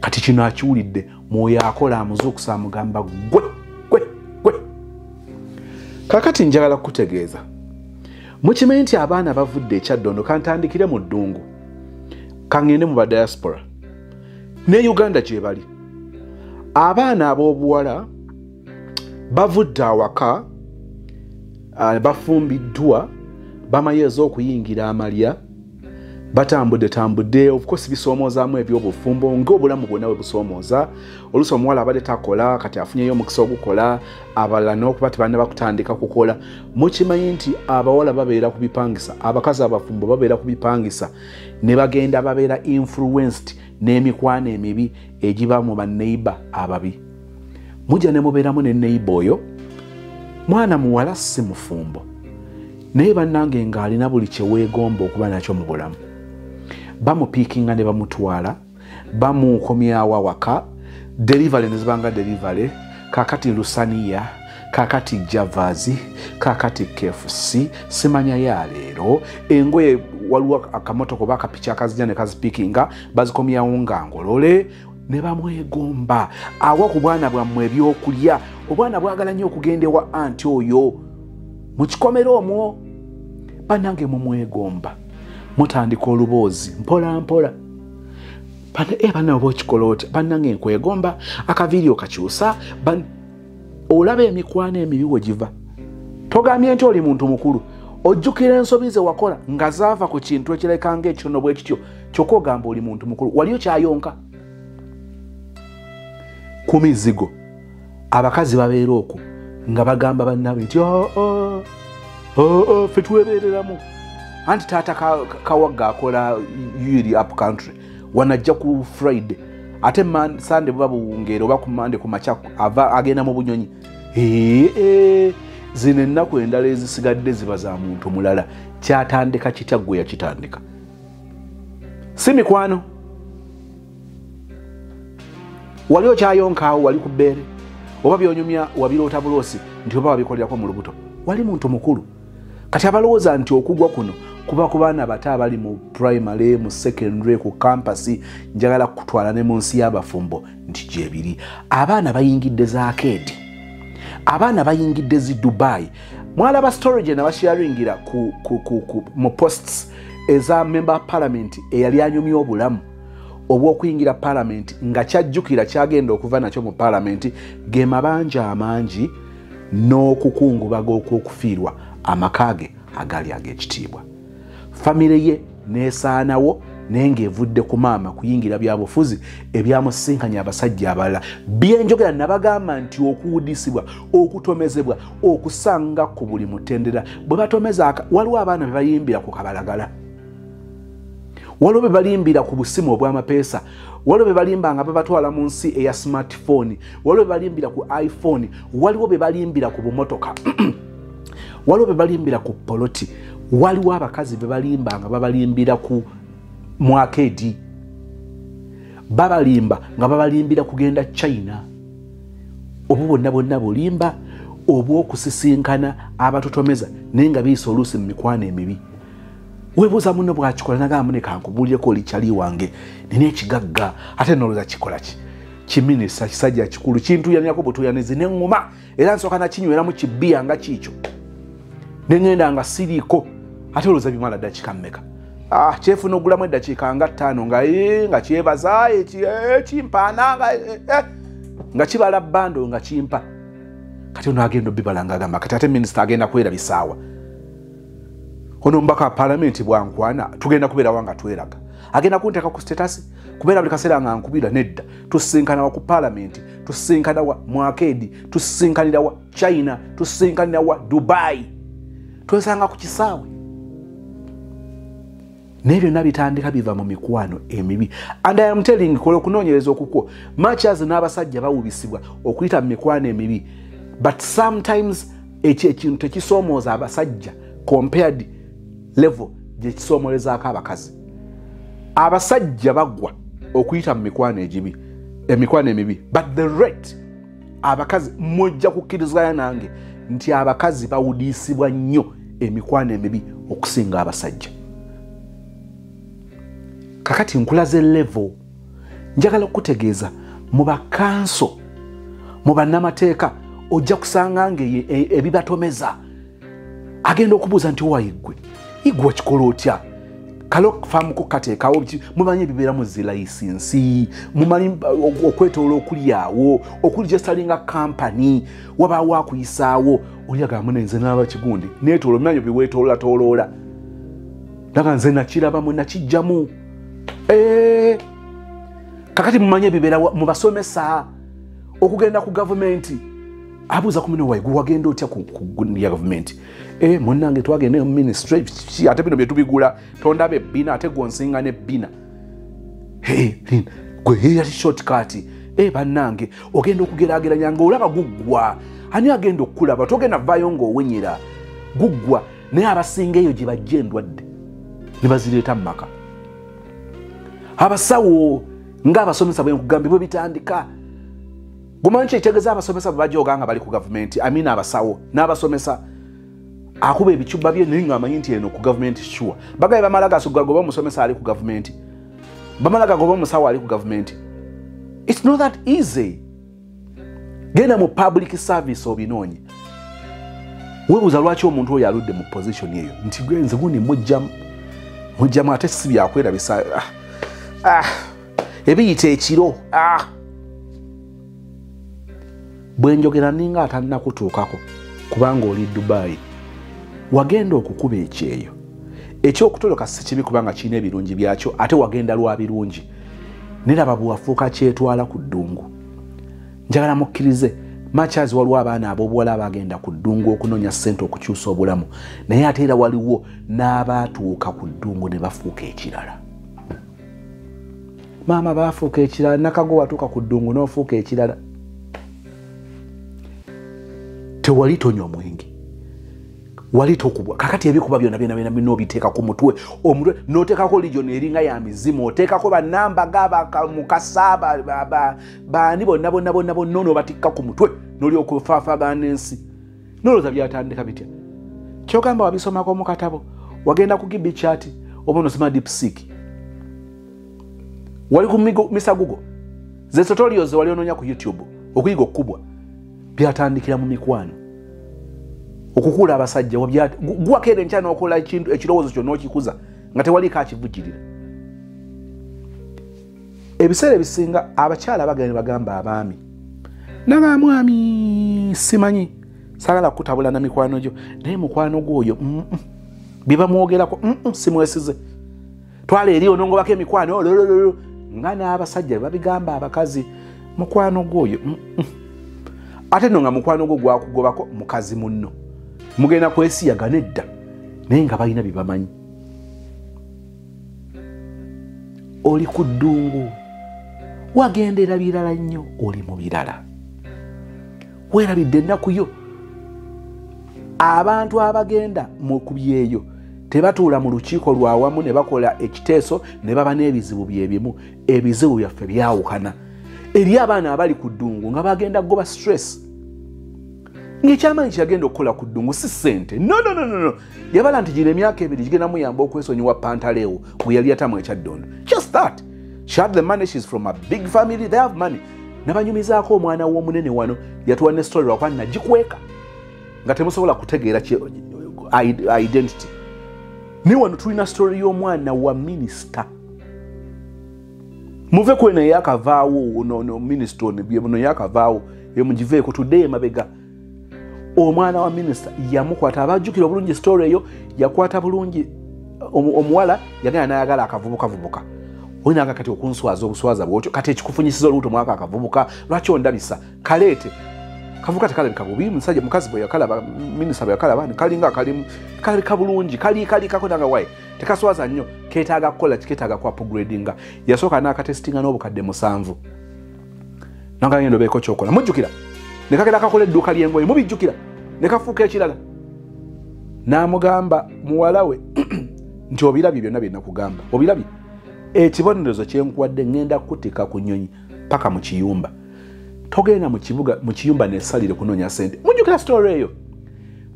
kati kino akiwulidde mwoyo akola amuzuukusa amugamba gwe. Kakati njagala kutegeeza mukimanyi nti abaana bavudde ekyaddondo kantandikire mu ddungu kangende mu badiaspora ne Uganda gye bali abaana ab'obuwala bavudde awaka bafumbiddwa bamayeeza okuyingira amalya batambudde of course bisoomozaamu ebyobufumbo ng'obulamu bwonna bwe busoomooza oluusi omuwala abadde takola kati afunyeyo omukisa ogukola abalala n'okuba tebanna bakutandika kukola. Mukimanyi nti abawala babeera ku bipangisa abakazi abafumbo babeera ku bipangisa ne bagenda babeera influenced n'emikwano emibi egiba mu banneiba ababi. Mujja ne mubeeramu ne neiba oyo mwana muwala si mufumbo naye bannange ng'alina buli kye weegomba okuba nakyo mu bulamu. Bamupiikinga ne bamutwala bamukomyawo awaka delivery ne zibanga delivery kakati lusaniya kakati javazi kakati KFC simanya ya leero engoye waliwo akamotoka oba akapicha akazija ne kazipiikinga bazikomyawo nga ngolole ne bamwegomba awa ku bwana bwammwe ebyokulya obwana bwagala nnyo okugenda ewa anti oyo mu kikomero omwo bannange mumwegomba mutandika oluboozi mpola mpola bana oba okikola oti bannange nkwegomba akaviiriyo kakyusa olaba emikwano emibi we giva togambye nti oli muntu mukulu ojjukira ensobi ze wakola nga zaava ku kintu ekireka ng'ekitono bwe kityo kyokka ogamba oli muntu mukulu waliyo kyayonka ku mizigo abakazi babeera okwo nga bagamba bannabe nti ffe twebeereramu anti taata kawagga akola yiri up country wanajja ku Friday ate Sunday buba buwungeera oba ku Monday ku makya ava agenda mu bunyonyi zino ennaku endala ezisigadde ziba za muntu mulala kyatandika kitya gwe yakitandika si mikwano wali okyayonkawo wali ku bbeere oba byonyumya wabiroota buloosi nti oba wabikolerako mu lubuto wali muntu mukulu kati abalowooza nti okugwa kuno kuba ku baana bato abali mu primary mu secondary ku campus njagala kutwala ne mu nsi y'abafumbo nti gyebiri abaana bayingidde za arcade abaana bayingidde zi Dubai mwalaba storage na basharingira mu posts eza member parliament eyali anyumya obulamu obw'okuyingira parliament nga kyajjukira kyagenda okuva nakyo mu parliament ge mabanja amangi n'okukungubaga okw'okufiirwa amakage agali ag'ekitiibwa famire ye neesaanawo naye ng'evudde ku maama kuyingira byabufuzi ebyamusinkanya abasajja abalala byenjogera nabagamba nti okuwudisibwa okutomezebwa okusanga ku buli mutendera bwe batomeza waliwo abaana be bayimbira ku kabalagala waliwo be balimbira ku busimu obw'amapeesa waliwo be balimba nga babatwala mu nsi eya smartphone waliwo be balimbira ku iPhone waliwo be balimbira ku bumotoka waliwo be balimbira ku poloti waliwo abakazi be balimba nga babalimbira ku mwakedi babalimba nga babalimbira kugenda China obu bonna bulimba obw'okusisinkana abatutomeza naye nga biisa oluusi mu mikwano emibi webuuza muno bwakikola nagamba mune kankubuulyeko oli kyali wange nina ekigagga ate noloza kikola ki kiminisa kisajja kikulu kintuyanirako butuyanizi neŋŋuma era nsooka nakinywera mu kibbiya nga kiikyo neŋŋenda nga siriiko ate olowooza bimala ddakiika mmeka kyefuna ogulamu eddakiika nga 5 nga kyebaza ekimpaana nga kibala bbando nga kimpa kati ono agenda obbibala nga agamba kati ate minisita agenda kwerabisaawa ono mbaka parliament bwankwana tugenda kubeerawo nga tweraga agenda kunteeka ku status kubeera buli kaseera nga nkubira nedda tusisinkana wa ku parliament tusisinkana wa mwakedi tusisinkanira wa China tusisinkanira wa Dubai twesanga ku kisaawe nebyo nabitandika biva mu mikwano emibi. And I am telling kola okunoonyereza okukwo matches n'abasajja bawubisibwa okuyita mu mikwano emibi, but sometimes ekintu tekisoomooza abasajja compared level gye kisoomolezaako abakazi. Abasajja bagwa okuyita mu mikwano egibi, emikwano emibi, but the rate abakazi mujja kukkiriziganya nange nti abakazi bawudiisibwa nnyo emikwano emibi okusinga abasajja. Kakati nkulaze level, njagala okutegeeza mu bakanso, mu bannamateeka ojja kusanga nge ebibatomeza agenda okubuuza nti wayiggwe igwe kikola otya kalo famu kukateekawo mumanyi ebibeera mu zilayisinsi, mumanyi okwetoola okulyawo okuligestalinga kampani wabaawo akuyisaawo oliyagamba nenze n'abakigundi neetoola omanyi biweetoolatooloola naga nze nakirabamu nakijjamu. Kakati mumanyi ebibeera mu basomesa okugenda ku gavumenti abuuza ku muno wayiggwe wagenda otya ku ya gavumenti. Munnange twagenda mu ministry ate bino bye tubigula tondabe ebbina ate gonsinga n'ebbina. Gwe yali shortcut. Bannange ogenda okugeraageranya ng'olaba guggwa. Ani agenda okukulaba togenda vaayo ng'owenyera guggwa naye abasinga eyo gye bajja endwadde ne bazireeta mu maka. Abasawo ng'abasomesa bwe nkugambye bwe bitandika. Gumanyi kyetegeeza abasomesa bajooga nga bali ku gavumenti, abasawo n'abasomesa akuba ebicuba bye naye ng'amanyi nti eno ku gavumenti sure. Bagaye bamala gagoba omusomesa ali ku gavumenti, bamala gagoba omusawo ali ku gavumenti. It's not that easy. Genda mu public service obinoonye. Weebuuza lwaki omuntu oyo aludde mu position eyo nti gwenze guni mujjamu ate si byakwerabisa. Ebiyita ekiro. Bwe njogera ninga atannakutuukako kubanga oli Dubai wagenda okukuba ekyeyo ekyokutoloka si kibi kubanga kirina ebirungi byakyo ate wagenda lwa birungi neraba bwafuuka kyetwala ku ddungu. Njagala mukkirize matches waliwo abaana ab'obuwala abagenda ku ddungu okunoonya ssente okukyusa obulamu naye ate era waliwo n'abaatuuka ku ddungu ne bafuuka ekirala. Maama baafuuka ekirala, nakago watuuka ku ddungu n'ofuuka ekirala. Tewali tonywa mwenge, wali tokubwa. Kakati ebikuba byonna binobiteeka ku mutwe, omutwe n'oteekako ligion eringa ya mizimu, oteekako bannamba mukasa baani bonna n'obatikka ku mutwe n'olyoka ofaafagana ensi. N'olowooza byatandika bitya? Kyogamba wabisomako mu katabo, wagenda ku gibi chat oba onosoma DeepSeek, wali ku Mr. Google, ze tutorials wali onoonya ku YouTube okuyiga okukubwa. Byatandikira mu mikwano. Okukula abasajja gwakere nkyana okola ekirowoozo kyo n'okikuza nga tewali kakivujjirira. Ebiseera ebisinga abakyala bagamba abaami naga mwami simanyi sagala kutabula na mikwano gyo naye mukwano gwoyo biba mwogerako simwesize twale eri onongobako emikwano nga n'abasajja babigamba abakazi mukwano gwoyo ate no nga mukwano gwo gwakugobako mukazi munno mugenda kwesiyagana edda naye nga balina bibamanyi. Oli ku ddungu wagendera birala nnyo, oli mu birala weerabidde ennaku yo. Abantu abagenda mu kubyeyo tebatuula mu lukiiko lwawamu ne bakola ekiteeso ne baba n'ebizibu byebimu. Ebizibu byaffe byawukana. Eri abaana abali ku ddungu nga bagenda goba stress ng'ekyamanyi kyagenda okukola ku ddungu si ssente. No. Yabala nti gino emyaka ebiri gigenda muyamba okwesonyiwa pantaleewo bwe yali yatamu ekyaddondo. Just that. She had the money, she's from a big family, they have money. Nabanyumizaako omwana w'omunene wano yatuwa ne story lwakwa nagikweka nga temusobola kutegeera identity. Ni wano tulina story y'omwana wa minister. Muve kwene yakavaawo no minister no yakavaawo yemugiveeko tudde emabega. Omwana wa minister yamukwata abajjukira bulungi story eyo yakwata bulungi omuwala yagenda n'ayagala akavubuka. Oyinanga kati okunswaza obuswaza bwotyo kati ekikufunyisiza olubuto mwaka akavubuka lwaki ondabisa kaleete kavubuka tekalabika bubi musajja mukazi bwe yakalaba minister bwe yakalaba kalinga kali kabulungi kali kakonanga wayi tekaswaza nnyo ketaaga kukola kiketaaga ku upgradinga yasooka n'akatestinga n'obukadde 7 nanga ngendo beeko kyokola mujjukira ne kagenda kakola edduuka ly'engoye mubijjukira ne kafuuka ekirala n'amugamba muwala we nti obirabye byonna bye nakugamba obirabye ekibonerezo kyenkuwadde ngenda kutika ku nnyonyi paka mu kiyumba togenda mu kibuga mu kiyumba nesalire kunoonya sente mujjukira story eyo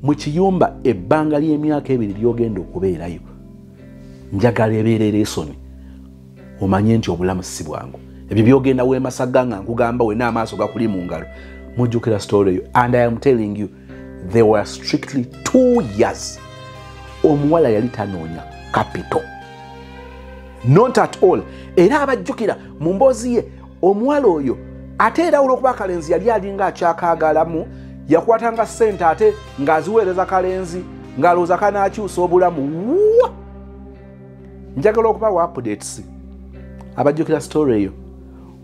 mu kiyumba ebbanga ly'emyaka 2 lyogenda okubeerayo njagala ebeerera esoni omanye nti obulamu si bwangu ebyo byogenda weemasaga nga nkugamba we n'amaaso gakuli mu ngalo mujjukira story eyo and I am telling you there were strictly 2 years omuwala yali tanoonya capital not at all era abajjukira mu mboozi ye omuwala oyo ate era olw'okuba kalenzi yali alinga akyakaagalamu yakwatanga ssente ate ng'aziweereza kalenzi ng'alowooza kanaakyusa obulamu njagala okuba wa updates abajjukira story eyo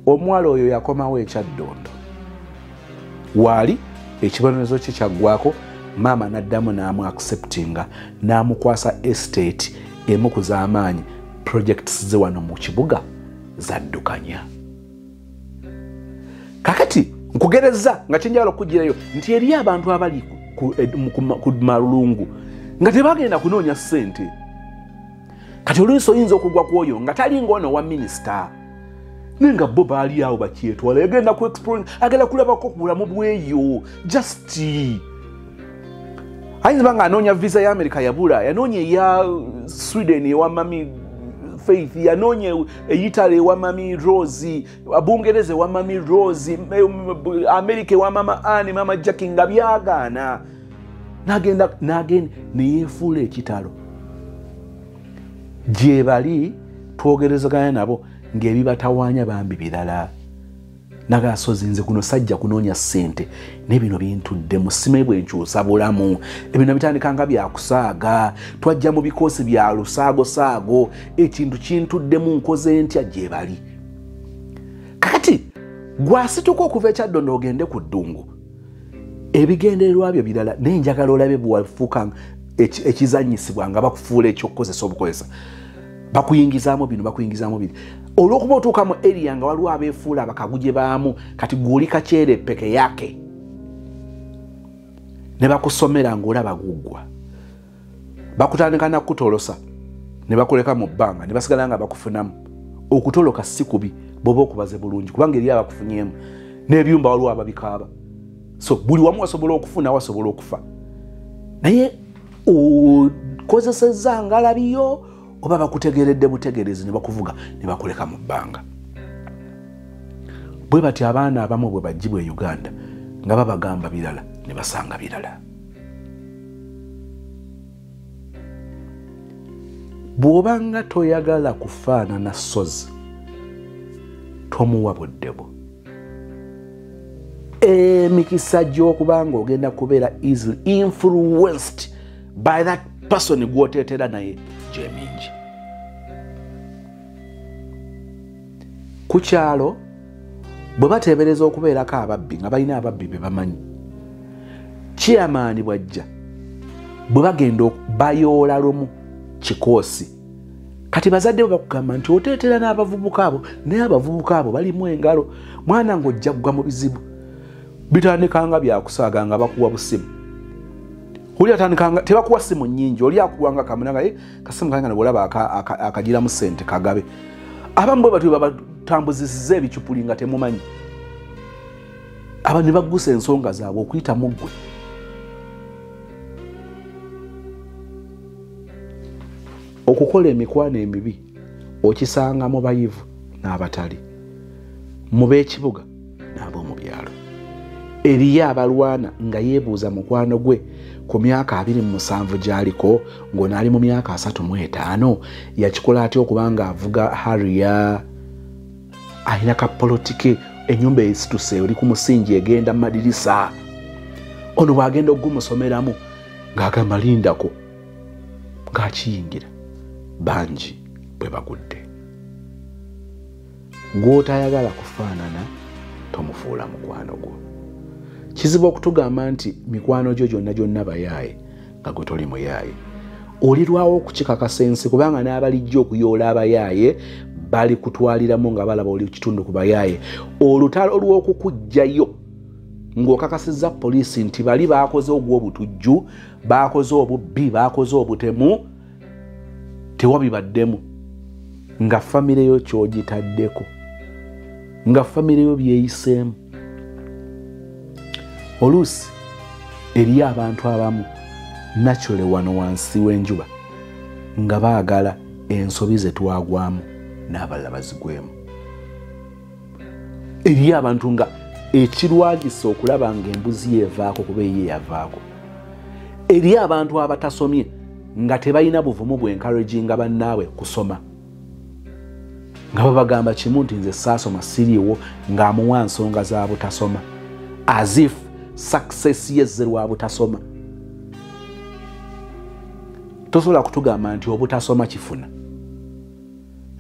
omuwala oyo yakomawo ekyaddondo waali ekibonerezo kye kyaggwako maama n'addamu n'amu acceptinga n'amukwasa estate emu ku z'amaanyi projects ze wano mu kibuga zaddukanya kakati nkugereza nga kyenjagala okugirayo nti eri abantu abali ku malungu nga tebagenda kunoonya ssente kati oluusi oyinza okugwa ku oyo nga tali ng'ono wa minisita nenga bo baali awo bakyetwala yagenda ku explore agenda kulabako ku bulamu bweyo just ayinza banga anoonya visa ya America yabula yanoonya eya Sweden ewa mami Faith yanoonya Italy ewa mami Rose Abungereza ewa mami Rose America ewa mama Anne mama Jackie nga byagaana nagenda neyefuula ekitalo gye bali twogerezaganya nabo ng'ebibatawaanya bambi birala nagasozi nze kuno sajja kunoonya ssente n'ebino bintudde musime bwenkyusa bulamu ebino bitandika nga byakusaaga twajja mu bikoosi bya lusaago ekintu kintuddemu nkoze ntya gye bali kakati gwasituka okuva ekyaddondo ogende ku ddungu ebigendererwa byo birala naye njagala olabe bwewafuuka ekizanyisibwa nga bakufuula ekyokukozesa obukozesa bakuyingizaamu bino biri olw'okuba otuuka mu area nga waliwo abeefuula abakaguje baamu kati gw'oli kakyere peke yake ne bakusomera ng'olaba guggwa bakutandika nakutolosa ne bakuleka mu bbanga ne basigala nga bakufunamu okutoloka si kubi bw'oba okubaze bulungi kubanga eri abakufunyeemu n'ebyumba waliwo ababikaaba so buli wamu wasobola okufuna wasobola okufa naye okozesezza ngalabiyo oba bakutegeredde butegerezi ne bakuvuga ne bakuleka mu bbanga bwe bati abaana abamu bwe bajjibwa e Uganda nga babagamba birala ne basanga birala bw'obanga toyagala kufaanana sozi tomuwa buddebo emikisa gy'okubanga ogenda kubeera easily influenced by that person gw'oteetera naye gyemingi ku kyalo bwe bateebereza okubeerako ababbi nga balina ababbi be bamanyi chairman bwajja bwe bagenda bayoola lumu kikoosi kati bazadde bakugamba nti oteetera n'abavubuka abo naye abavubuka abo balimu engalo mwana ng'ojja kugwa mu bizibu bitandikanga byakusaaga nga bakuwa busimu oli atandikanga tebakuwa simu nnyingi oli akuwanga kamunanga kasimu kanga nabwolaba akagiramu ssente kagabe abamu bwe batwe babatambuzisiza ebicupuli nga temumanyi aba ne baggusa ensonga zaabwe okuyita mu ggwe okukola emikwano emibi okisanga mu bayivu n'abatali mu b'ekibuga n'ab'omu byalo eriyo abalwana nga yeebuuza mukwano gwe ku myaka 27 gy'aliko ng'ono ali mu myaka 35 yakikola atya okubanga avuga Harrier alina kapolitiki ennyumba esituse oli ku musingi egenda mu madirisa ono bw'agenda okugumusomeramu ng'agamba lindako ng'akiyingira bangi bwe bagudde gw'otayagala kufaanana tomufuula mukwano gwo kizibu okutugamba nti mikwano gyo gyonna bayaaye nga gwe toli muyaaye olirwawo okukikakasa ensi kubanga n'abalijja okuyoola abayaaye bali kutwaliramu nga balaba oli kitundu ku bayaaye. Olutalo lw'okukugjayo ng'okakasizza poliisi nti bali baakoze ogw'obutujju, baakoze obubbi, baakoze obutemu, tewabibaddemu, nga famire yo ky'ogitaddeko, nga famire yo byeyiseemu. Oluusi eri abantu abamu naturally wano wansi w'enjuba nga baagala ensobi ze twagwamu n'abalala bazigwemu. Eri abantu nga ekirwagisa okulaba ng'embuzi yeevaako kuba ye yavaako. Eri abantu abatasomye nga tebalina buvumu bw'encouraginga bannaabwe kusoma, nga babagamba kimu nti nze saasoma siriiwo, ng'amuwa nsonga za butasoma, as if success yezze lwa butasoma. Tosobola kutugamba nti obutasoma kifuna,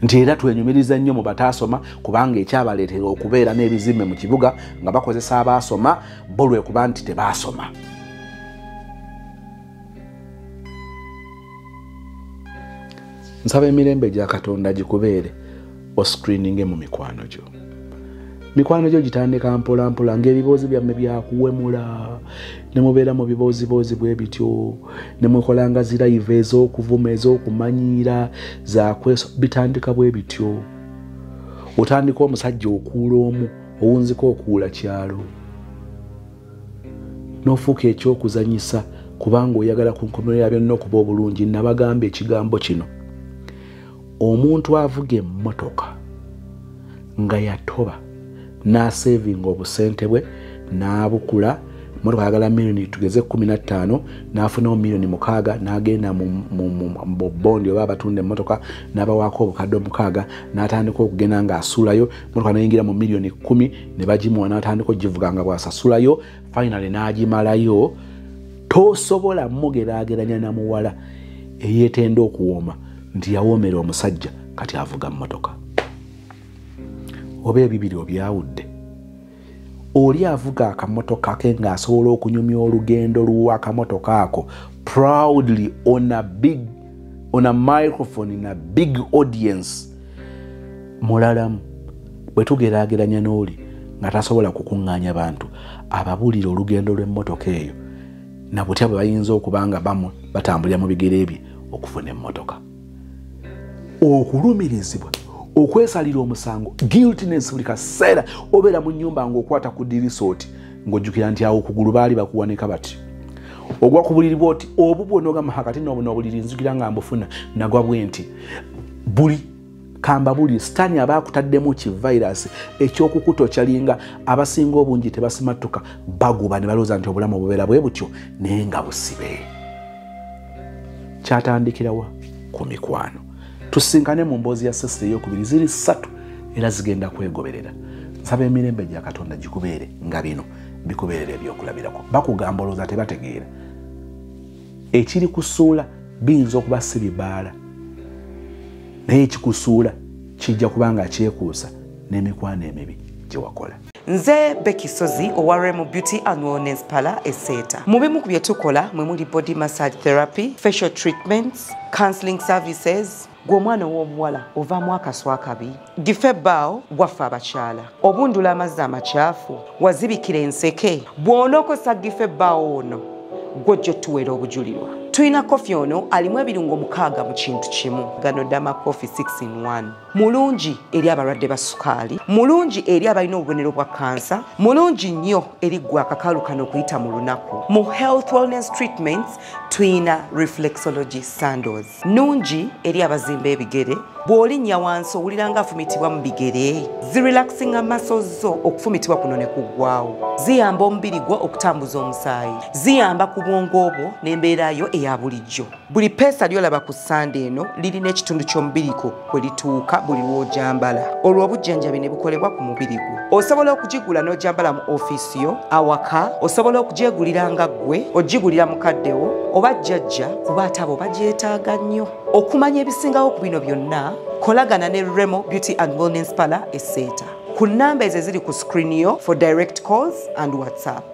nti era twenyumiriza nnyo mu bataasoma kubanga ekyabaleetera okubeera n'ebizimbe mu kibuga nga bakozesa abaasoma bo lwekuba nti tebaasoma. Nsaba emirembe gya Katonda gikubeere oscreeninge mu mikwano gyo. Mikwano gyo gitandika mpola mpola ng'ebiboozi byammwe byakuwemula, ne mubeera mu biboozi bwe bityo, ne mukolanga zirayiva ez'okuvuma ez'okumanyiira zakweso, bitandika bwe bityo. Otandika omusajja okuula omu, owunzika okuula kyalo, n'ofuuka ekyokuzanyisa kubanga oyagala ku nkomerero ya byonna okuba obulungi. Nabagamba ekigambo kino, omuntu avuga emmotoka nga yatoba n'asevinga obusente bwe n'abukula, emmotoka yagala milioni tugeze 15 n'afunawo milioni 6 n'agenda mu bondi oba abatunda emmotoka n'abawaako obukadde 6 n'atandika okugenda ng'asulayo, emmotoka n'eyingira mu milioni 10 ne bagimuwa n'atandika ogivuga nga bw'asasulayo, finally n'agimalayo. Tosobola mugeraageranya na muwala eyeetenda okuwooma nti yawoomera omusajja kati avuga mmotoka. Oba ebibiri obyawudde. Oli avuga akamotoka ke ng'asobola okunyumya olugendo lw'akamotoka ako proudly on a microphone in a big audience. Mulalamu bwe tugeraageranya n'oli nga tasobola kukuŋŋaanya bantu ababuulira olugendo lw'emmotoka eyo na butya bwe bayinza okubanga bamu batambulira mu bigere bye okufuna emmotoka. Okulumirizibwa, okwesalira omusango, guiltiness buli kaseera obeera mu nnyumba ng'okwata ku dirisooti ng'ojjukira nti awo okugulu baali bakuwanika bati. Ogwa ku buliri bw'oti obubwo n'ogamba hakati n'obuliri nzukira nga mbufuna nagwa bwe nti buli kamba buli sitaani abaakutaddemu kivirus eky'okukutokyalinga abasinga obungi tebasimatuka baguba ne balooza nti obulamu bubeera bwe butyo naye nga busibe. Kyatandikirawa ku mikwano. Tusinkane mu mboozi ya sesite ey'okubiri ziri 3 era zigenda kwegoberera. Nsaba emirembe gya Katonda gikubeere nga bino bikubeerera ebyokulabirako. Bakugamba olowooza tebategeera. Ekiri kusuula biyinza okuba si bibaala, naye ekikusuula kijja kubanga kyekuusa n'emikwano emibi gye wakola. Nze Becky Sozi owa Remo Beauty and Wellness Parlour Esseeta. Mu bimu ku bye tukola mwe muli body massage therapy, facial treatments, counseling services. Gw'omwana w'omuwala ovaamu akaswa akabi, gife ebbaawo waffe abakyala, obundula amazzi amakyafu, wazibikira enseke, bw'onookosa gife ebbaawo ono gw'ojja otuweera obujulirwa. Tulina kofi ono alimu ebirungo 6 mu kintu kimu. Gano Dama Coffee 6 in 1. Mulungi eri abalwadde ba sukaali, mulungi eri abalina obubonero bwa kansa, mulungi nnyo eri gwe akakalu kano okuyita mu lunaku. Mu health wellness treatments tulina reflexology sandals, nungi eri abazimba ebigere, bw'olinnya wansi owulira nga afumitibwa mu bigere, zirelaxinga muscles zo okufumitibwa kuno ne kuggwaawo, ziyamba omubiri gwo okutambuza omusaayi, ziyamba ku bwongo bwo n'embeera yo eya bulijjo. Buli peesa lyolaba ku ssande eno lirina ekitundu ky'omubiriko kwe lituuka buli lw'ojambala. Olwo obujjanjabi ne bukolebwa ku mubiri gwo. Osobola okugigula n'ojambala mu ofiisi yo, awaka, osobola okugyegulira nga ggwe, ogigulira mukaddewo oba jjajja kuba ate abo bagyetaaga nnyo. Okumanya ebisingawo ku bino byonna, kolagana ne Remo Beauty and Wellness Parlour Esseeta ku nnamba ezo eziri ku screen yo for direct calls and WhatsApp.